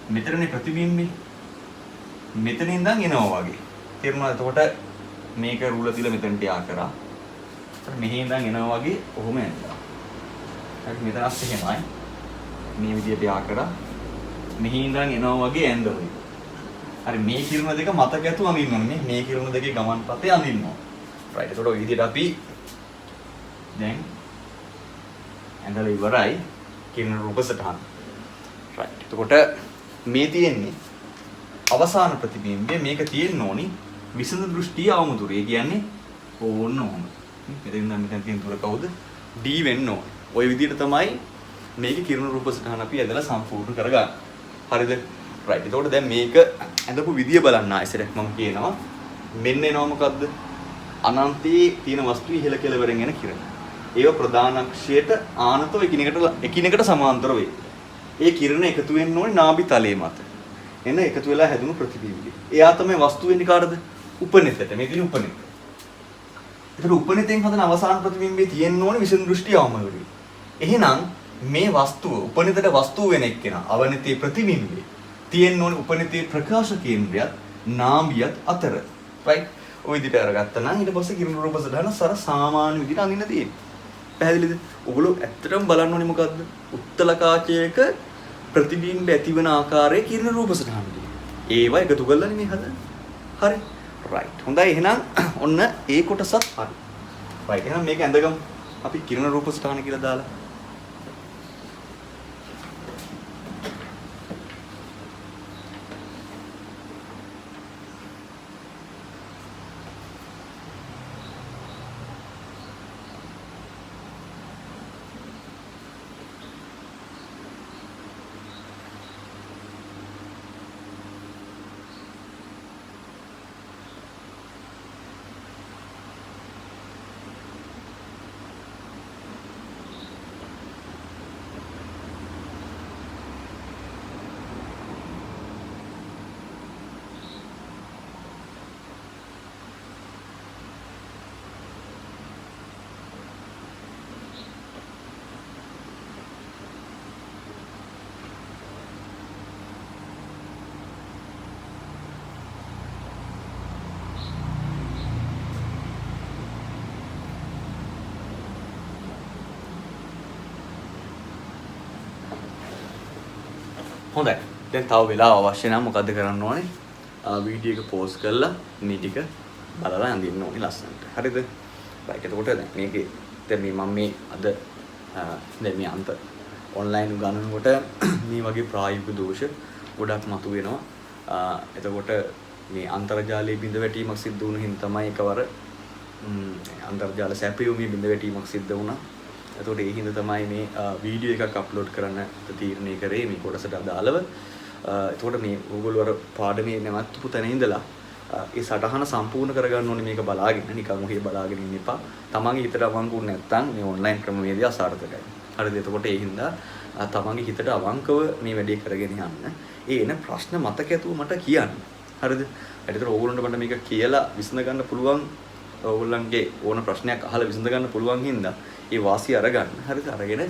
මෙතනනේ ප්‍රතිබිම්බේ. මෙතනින් ඉඳන් එනවා වගේ. තේරුණාද? එතකොට මේක රූල තියලා මෙතනට යා කරා. මෙහි ඉඳන් එනවා වගේ ඔහොම යනවා. හරි මෙතනත් එහෙමයි. මේ විදිහට යා කරා. මෙහි ඉඳන් එනවා වගේ ඇඳුයි. හරි මේ කිරණ දෙක මතක ඇතුව අඳින්න ඕනේ. මේ කිරණ දෙකේ ගමන් පතේ අඳින්න ඕනේ. රයිට්. එතකොට ඔය විදිහට අපි දැන් ඇඳලා ඉවරයි කිරණ රූප සටහන. රයිට්. එතකොට මේ තියෙන්නේ අවසාන ප්‍රතිබිම්බය. මේක තියෙන්න ඕනි විසඳු දෘෂ්ටිය අවමුදුරේ. කියන්නේ ඕන්න ඕන. මෙතන නම් මෙතන තියෙන දුර කවුද? D වෙන්න ඕනේ. ওই විදිහට තමයි මේකේ කිරණ රූප සටහන අපි ඇදලා සම්පූර්ණ කරගන්න. හරිද? right. එතකොට දැන් මේක ඇඳපු විදිය බලන්න ආයෙසරක් මම කියනවා. මෙන්න එනවා මොකද්ද? අනන්තයේ තියෙන වස්තු ඉහළ කෙළවරෙන් එන කිරණ. ඒව ප්‍රධාන අක්ෂයට ආනතව එකිනෙකට සමාන්තර වේ. ඒ කිරණ එකතු වෙන්න ඕනේ නාභි තලයේ මත. එන එකතු වෙලා හැදුණු ප්‍රතිබිම්බය. එයා තමයි වස්තු වෙන්නේ කාටද? උපනිතයට. මේ තියෙන උපනිත. ඒතර උපනිතෙන් හදන අවසාන ප්‍රතිබිම්බයේ තියෙන්න ඕනේ විෂම දෘෂ්ටි අවමවලුයි. එහෙනම් මේ වස්තුව උපනිතට වස්තුව වෙන එක්කෙනා අවනිතේ ප්‍රතිබිම්බේ තියෙන්න ඕනේ උපනිතේ ප්‍රකාශ කේන්ද්‍රයත් නාභියත් අතර. right? ඔය විදිහට අරගත්තා නම් ඊට පස්සේ කිරණ රූප සටහන සර සාමාන්‍ය විදිහට අඳින්න තියෙන්නේ. පැහැදිලිද? ඔගොල්ලෝ ඇත්තටම බලන්න ඕනේ මොකද්ද? උත්තල කාචයක ප්‍රතිබිම්බ ඇතිවන ආකාරයේ කිරණ රූප සටහන තියෙනවා. ඒවා එකතු කරලා නෙමෙයි හදන්නේ. හරි. right. හොඳයි එහෙනම් ඔන්න ඒ කොටසත් හරි. right. එහෙනම් මේක ඇඳගමු. අපි කිරණ රූප සටහන කියලා දාලා. හොඳයි. දැන් තව වෙලාව අවශ්‍ය නම් මොකද්ද කරන්න ඕනේ? වීඩියෝ එක පෝස් කරලා මේ ටික බලලා අඳින්න ඕනේ ලස්සනට. හරිද? right. එතකොට දැන් මේකේ දැන් මම මේ අද දැන් මේ අන්ත ඔන්ලයින් උගන්වනකොට මේ වගේ ප්‍රායෝගික දෝෂ ගොඩක් මතුවෙනවා. එතකොට මේ අන්තර්ජාලයේ බිඳ වැටීමක් සිද්ධ වුණු හින්දා තමයි එකවර අන්තර්ජාල සැපයුමේ බිඳ වැටීමක් සිද්ධ වුණා. එතකොට ඒ හින්දා තමයි මේ වීඩියෝ එකක් අප්ලෝඩ් කරන්න තීරණය කරේ මේ කොටසට අදාළව. එතකොට මේ ඕගොල්ලෝ අර පාඩමේ නැවතුපු තැන ඉඳලා ඒ සටහන සම්පූර්ණ කරගන්න ඕනේ මේක බලාගෙන නිකන් ඔහේ බලාගෙන ඉන්න එපා. තමන්ගේ හිතට අවංකුව නැත්තම් මේ ඔන්ලයින් ක්‍රමවේදය අසාර්ථකයි. හරිද? එතකොට ඒ හින්දා තමන්ගේ හිතට අවංකව මේ වැඩේ කරගෙන යන්න. ඒ එන ප්‍රශ්න මතක ඇතුව මට කියන්න. හරිද? ඒකට ඕගොල්ලන්ට මට මේක කියලා විසඳ ගන්න පුළුවන්. ඕගොල්ලන්ගේ ඕන ප්‍රශ්නයක් අහලා විසඳ ගන්න පුළුවන් හින්දා ඒ වාසිය අරගන්න. හරිද? අරගෙන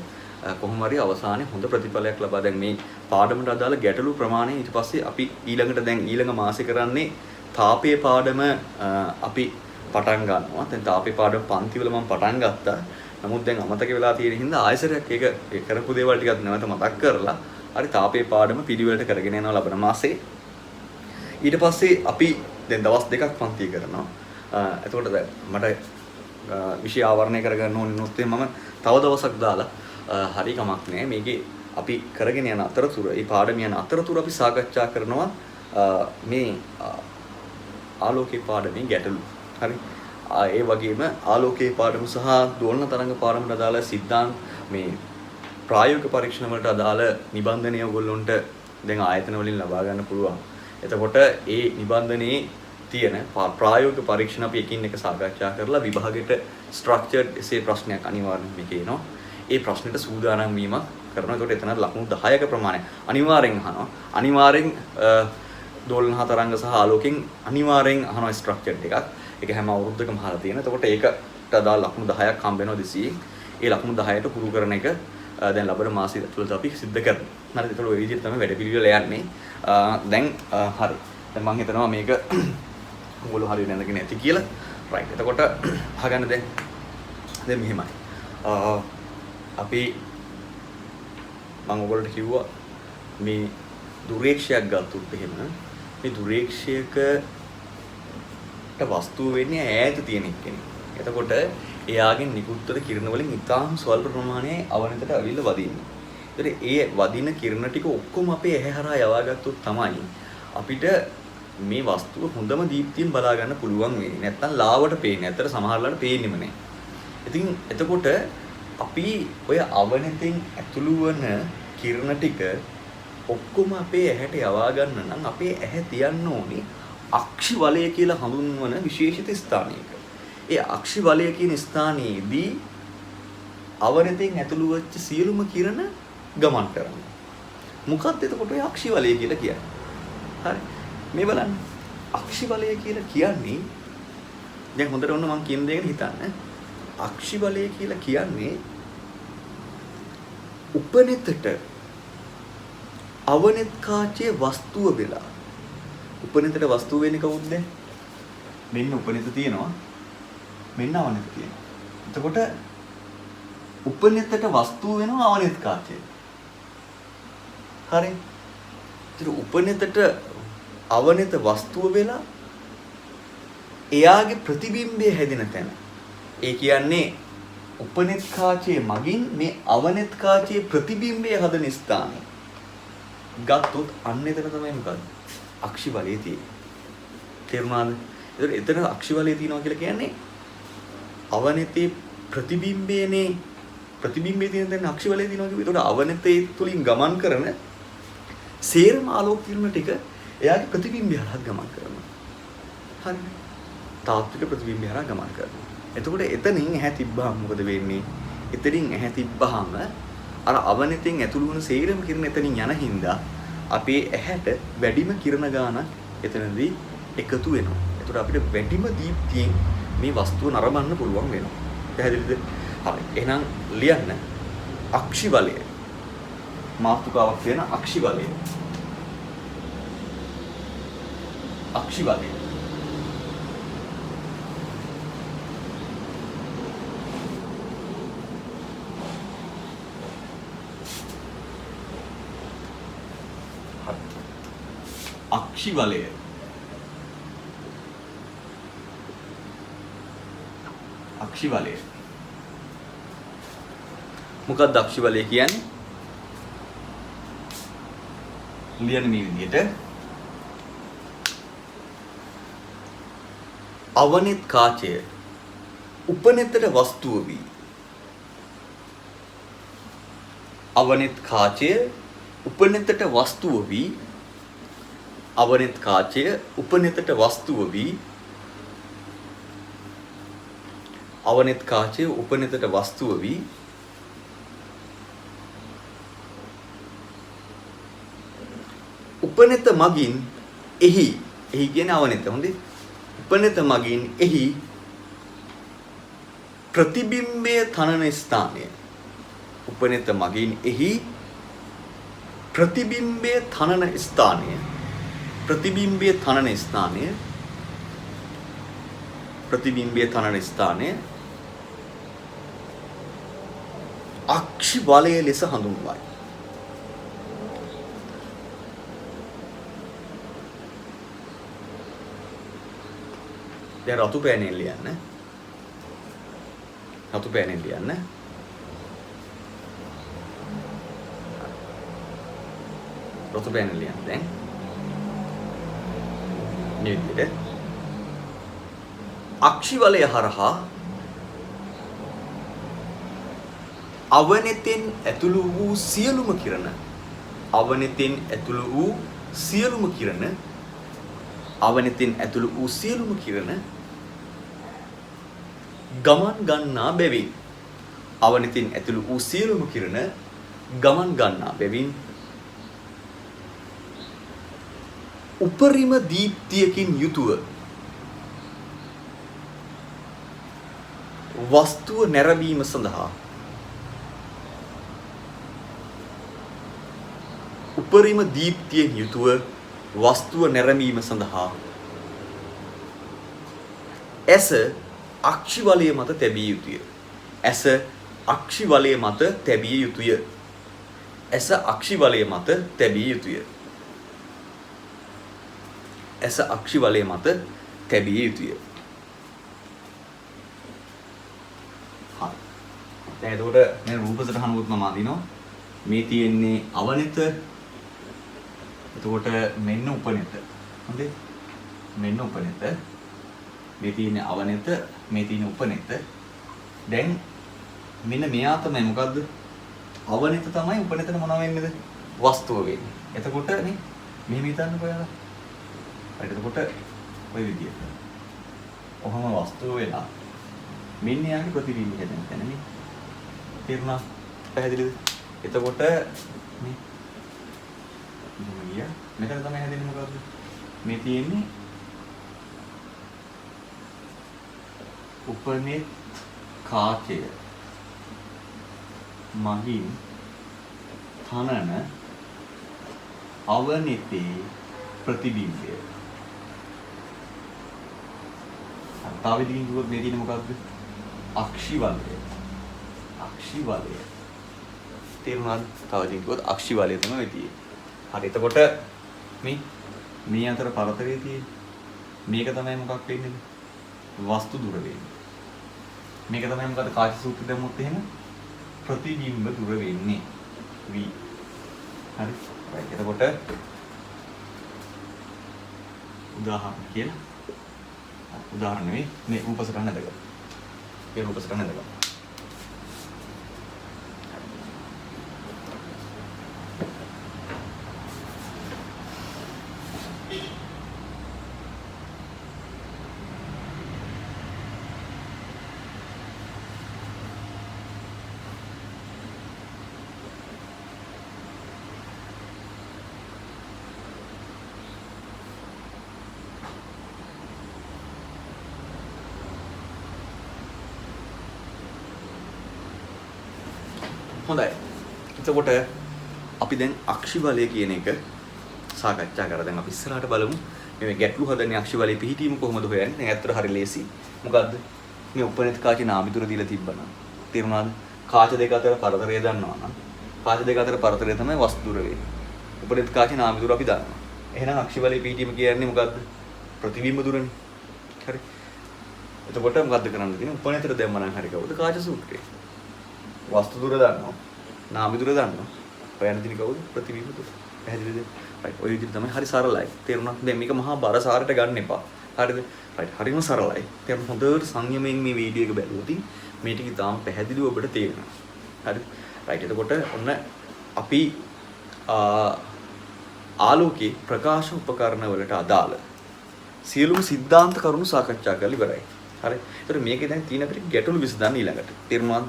කොහොම හරි අවසානයේ හොඳ ප්‍රතිඵලයක් ලබා දැන් මේ පාඩමට අදාළ ගැටලු ප්‍රමාණය ඊට පස්සේ අපි ඊළඟ මාසේ කරන්නේ තාපයේ පාඩම අපි පටන් ගන්නවා. දැන් තාපයේ පාඩම පන්තිවල මම පටන් ගත්තා. නමුත් දැන් අමතක වෙලා තියෙන හින්දා ආයෙසරයක් ඒක කරපු දේවල් ටිකක් නැවත මතක් කරලා හරි තාපයේ පාඩම පිළිවෙලට කරගෙන යනවා ලබන මාසේ. ඊට පස්සේ අපි දැන් දවස් දෙකක් පන්ති කරනවා. එතකොට දැන් මට විෂය ආවරණය කරගන්න ඕනේ නොත් මම තව දවසක් දාලා හරි කමක් නෑ මේකේ අපි කරගෙන යන අතරතුර මේ පාඩම යන අතරතුර අපි සාකච්ඡා කරනවා මේ ආලෝකයේ පාඩමේ ගැටලු. හරි. ඒ වගේම ආලෝකයේ පාඩම සහ දෝලන තරංග පාඩමට අදාළ සිද්ධාන්ත මේ ප්‍රායෝගික පරීක්ෂණ වලට අදාළ නිබන්ධනය ඔයගොල්ලොන්ට දැන් ආයතන වලින් ලබා ගන්න පුළුවන්. එතකොට ඒ නිබන්ධනයේ තියෙන ප්‍රායෝගික පරීක්ෂණ අපි එකින් එක සාකච්ඡා කරලා විභාගෙට ස්ට්‍රක්චර්ඩ් එසේ ප්‍රශ්නයක් අනිවාර්යෙන් මේකේ එනවා. ඒ ප්‍රශ්නෙට සූදානම් වීමක් කරනවා. ඒකට එතන ලකුණු 10ක ප්‍රමාණය අනිවාර්යෙන් අහනවා. අනිවාර්යෙන් දෝලන තරංග සහ ආලෝකයෙන් අනිවාර්යෙන් අහනවා ස්ට්‍රක්චර්ඩ් එකක්. ඒක හැම අවුරුද්දකම අහලා තියෙනවා. එතකොට ඒකට අදාළ ලකුණු 10ක් හම්බ වෙනවා 200. ඒ ලකුණු 10ට පුරු කරන එක දැන් ලබන මාසෙ තුලත් අපි සිද්ධ කරනවා. හරිද? ඒතකොට ඔය විදිහට තමයි වැඩ පිළිවෙල යන්නේ. දැන් හරි. දැන් මම හිතනවා මේක ඔයගොල්ලෝ හරියට නැඳගෙන ඇති කියලා. රයිට්. එතකොට අහගන්න දැන් මෙහෙමයි. අපි මම ඔයගොල්ලන්ට කිව්වා මේ දුරේක්ෂයක් ගත්තොත් එහෙම මේ දුරේක්ෂයකට වස්තුව වෙන්නේ ඈත තියෙන කෙනෙක්. එතකොට එයාගෙන් නිකුත්වන කිරණ වලින් ඉතාම ස්වල්ප ප්‍රමාණයේ අවනතට අවිල්ල වදින්නේ. ඒතර ඒ වදින කිරණ ටික ඔක්කොම අපේ ඇහැ හරහා යවා ගත්තොත් තමයි අපිට මේ වස්තුව හොඳම දීප්තියෙන් බලා ගන්න පුළුවන් වෙන්නේ. නැත්තම් ලාවට පේන්නේ. ඇත්තට සමහරලාට පේන්නෙම නෑ. ඉතින් එතකොට අපි ඔය අවනෙතින් ඇතුළු වන කිරණ ටික ඔක්කොම අපේ ඇහැට යවා ගන්න නම් අපේ ඇහැ තියන්න ඕනේ අක්ෂි වලය කියලා හඳුන්වන විශේෂිත ස්ථානයක. ඒ අක්ෂි වලය කියන ස්ථානයේදී අවනෙතින් ඇතුළු වෙච්ච සියලුම කිරණ ගමන් කරනවා. මොකක්ද එතකොට ඔය අක්ෂි වලය කියලා කියන්නේ? හරි. මේ බලන්න. අක්ෂි වලය කියලා කියන්නේ දැන් හොඳට ඔන්න මම කියන දේ ගැන හිතන්න. අක්ෂි වලය කියලා කියන්නේ උපනෙතට අවනෙත් කාචයේ වස්තුව වෙලා. උපනෙතට වස්තුව වෙන්නේ කවුද? මෙන්න උපනෙත තියෙනවා. මෙන්න අවනෙත තියෙනවා. එතකොට උපනෙතට වස්තුව වෙනවා අවනෙත් කාචයේ. හරි. ඒතර උපනෙතට අවනෙත වස්තුව වෙලා එයාගේ ප්‍රතිබිම්බය හැදෙන තැන. ඒ කියන්නේ උපනෙත් කාචයේ මගින් මේ අවනෙත් කාචයේ ප්‍රතිබිම්බය හදන ස්ථානය. ගත්තොත් අන්න එතන තමයි මොකද්ද? අක්ෂි වලය තියෙන්නේ. තේරුණාද? එතන අක්ෂි වලය තියෙනවා කියලා කියන්නේ අවනෙතේ ප්‍රතිබිම්බයනේ ප්‍රතිබිම්බයේ තියෙන දැන් අක්ෂි වලය තියෙනවා කියුවේ. ඒතකොට අවනෙතේ තුලින් ගමන් කරන සේරම ආලෝක කිරණ ටික එයාගේ ප්‍රතිබිම්බය හරහා ගමන් කරනවා. හරිද? තාත්වික ප්‍රතිබිම්බය හරහා ගමන් කරනවා. එතකොට එතනින් ඇහැ තිබ්බහම මොකද වෙන්නේ? එතනින් ඇහැ තිබ්බහම අර අවනෙතෙන් ඇතුළු වන සේරම කිරණ එතනින් යන හින්දා අපේ ඇහැට වැඩිම කිරණ ගානක් එතනදී එකතු වෙනවා. එතකොට අපිට වැඩිම දීප්තියෙන් මේ වස්තුව නරඹන්න පුළුවන් වෙනවා. පැහැදිලිද? හරි. එහෙනම් ලියන්න අක්ෂි වලය. මාතෘකාවක් වෙන අක්ෂි වලය. අක්ෂි වලය. අක්ෂි වලය. අක්ෂි වලය. මොකක්ද අක්ෂි වලය කියන්නේ? ලියන්න මේ විදිහට. අවනෙත් කාචය උපනෙතට වස්තුව වී. අවනෙත් කාචය උපනෙතට වස්තුව වී. අවනෙත් කාචය උපනෙතට වස්තුව වී. අවනෙත් කාචය උපනෙතට වස්තුව වී. උපනෙත මගින් එහි කියන්නේ අවනෙත හොඳේ. උපනෙත මගින් එහි ප්‍රතිබිම්බය තනන ස්ථානය. උපනෙත මගින් එහි ප්‍රතිබිම්බය තනන ස්ථානය. ප්‍රතිබිම්බය තනන ස්ථානය. ප්‍රතිබිම්බය තනන ස්ථානය අක්ෂි වලය ලෙස හඳුන්වයි. දැන් රතු පෑනෙන් ලියන්න. රතු පෑනෙන් ලියන්න. රතු පෑනෙන් ලියන්න දැන්. මේ විදිහට අක්ෂි වලය හරහා අවනෙතෙන් ඇතුළු වූ සියලුම කිරණ අවනෙතෙන් ඇතුළු වූ සියලුම කිරණ අවනෙතෙන් ඇතුළු වූ සියලුම කිරණ ගමන් ගන්නා බැවින් අවනෙතෙන් ඇතුළු වූ සියලුම කිරණ ගමන් ගන්නා බැවින් උපරිම දීප්තියකින් යුතුව වස්තුව නැරඹීම සඳහා උපරිම දීප්තියෙන් යුතුව වස්තුව නැරඹීම සඳහා ඇස අක්ෂි වලය මත තැබිය යුතුය. ඇස අක්ෂි වලය මත තැබිය යුතුය. ඇස අක්ෂි වලය මත තැබිය යුතුය. ඇස අක්ෂි වලය මත තැබිය යුතුය. හරි. දැන් එතකොට මේ රූප සටහනුත් මම අඳිනවා. මේ තියෙන්නේ අවනෙත. එතකොට මෙන්න උපනෙත. හොඳේ. මෙන්න උපනෙත. මේ තියෙන්නේ අවනෙත, මේ තියෙන්නේ උපනෙත. දැන් මෙන්න මෙයා තමයි මොකද්ද? අවනිත තමයි උපනිතන මොනවා වෙන්නේද? වස්තුව වෙන්නේ. එතකොට නේ මෙහෙම හිතන්නකෝ යාලා. හරි එතකොට ඔය විදියට. ඔහම වස්තුව වෙලා මෙන්න යාගේ ප්‍රතිබිම්බය හැදෙන තැන නේ. තේරුණා? පැහැදිලිද? එතකොට මේ මෙතන තමයි හැදෙන්නේ මොකද්ද? මේ තියෙන්නේ උපනිත කාචය මගින් තනන අවනිතේ ප්‍රතිබිම්බය. අතාවේදී කිව්වොත් මේ තියෙන්නේ මොකද්ද? අක්ෂි බලය. අක්ෂි බලය. තේරුණාද? තවදී කිව්වොත් අක්ෂි බලය තමයි තියෙන්නේ. හරි එතකොට මේ අතර පරතරය තියෙන්නේ. මේක තමයි මොකක් වෙන්නේ? වස්තු දුර වෙන්නේ. මේක තමයි මොකද කාච සූත්‍රය දැම්මොත් එහෙම ප්‍රතිබිම්බ දුර වෙන්නේ. v. හරි. right. එතකොට උදාහරණ කියලා. උදාහරණ නෙවෙයි මේ රූපසටහන හදගන්න. ඒ රූපසටහන හදගන්න. හොඳයි. එතකොට අපි දැන් අක්ෂි බලය කියන එක සාකච්ඡා කරා. දැන් අපි ඉස්සරහට බලමු මේ ගැටලු හදන්නේ අක්ෂි බලය පිහිටීම කොහොමද හොයන්නේ. දැන් ඇත්තට හරි ලේසි. මොකද්ද? මේ උපනිත කාචේ නාභිතුර දීලා තිබ්බනම් තේරුණාද? කාච දෙක අතර පරතරය දන්නවා නම් කාච දෙක අතර පරතරය තමයි වස්තු දුර වෙන්නේ. උපනිත කාචේ නාභිතුර අපි දන්නවා. එහෙනම් අක්ෂි බලය පිහිටීම කියන්නේ මොකද්ද? ප්‍රතිබිම්බ දුරනේ. හරි. එතකොට මොකද්ද කරන්න තියෙන්නේ? උපනිතට දැම්ම නම් හරි කවුද? කාච සූත්‍රය. වස්තු දුර දන්නවා. නාභි දුර දන්නවා. හොයන්න තියෙන්නේ කවුද? ප්‍රතිබිම්බ දුර. පැහැදිලිද? right. ඔය විදිහට තමයි හරි සරලයි. තේරුණාද? දැන් මේක මහා බර සාරට ගන්න එපා. හරිද? right. හරිම සරලයි. දැන් හොඳට සංයමයෙන් මේ වීඩියෝ එක බැලුවොත් මේ ටික තාම පැහැදිලිව ඔබට තේරෙනවා. හරි? right. එතකොට ඔන්න අපි ආලෝකයේ ප්‍රකාශ උපකරණ වලට අදාළ සියලුම સિદ્ધාන්ත කරුණු සාකච්ඡා කරලා ඉවරයි. හරි. ඒතර මේකේ දැන් තියෙන අපිට ගැටලු විසඳන්න ඊළඟට. තේරුණාද?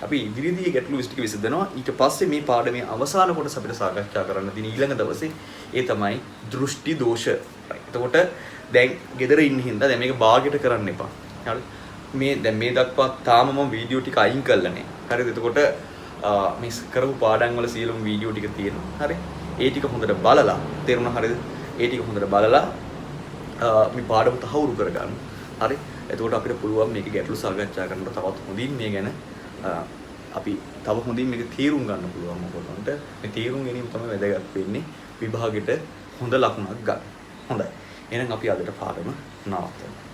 අපි ඉදිරියේදී ගැටලු ටික විසඳනවා. ඊට පස්සේ මේ පාඩමේ අවසාන කොටස අපිට සාකච්ඡා කරන්න තියෙන ඊළඟ දවසේ ඒ තමයි දෘෂ්ටි දෝෂ. එතකොට දැන් ගෙදර ඉන්න හින්දා දැන් මේක භාගයට කරන්න එපා. හරි. මේ දැන් මේ දක්වා තාම මම වීඩියෝ ටික අයින් කළා නේ. හරිද? එතකොට මේ කරපු පාඩම් වල සියලුම වීඩියෝ ටික තියෙනවා. හරි. ඒ ටික හොඳට බලලා තේරුණා හරිද? ඒ ටික හොඳට බලලා මේ පාඩම තහවුරු කරගන්න. හරි. එතකොට අපිට පුළුවන් මේක ගැටලු සාකච්ඡා කරනකොට තවත් හොඳින් මේ ගැන අපි තව හොඳින් මේක තේරුම් ගන්න පුළුවන් මොකටද? මේ තේරුම් ගැනීම තමයි වැදගත් වෙන්නේ විභාගෙට හොඳ ලකුණක් ගන්න. හොඳයි. එහෙනම් අපි අදට පාඩම නවත්තමු.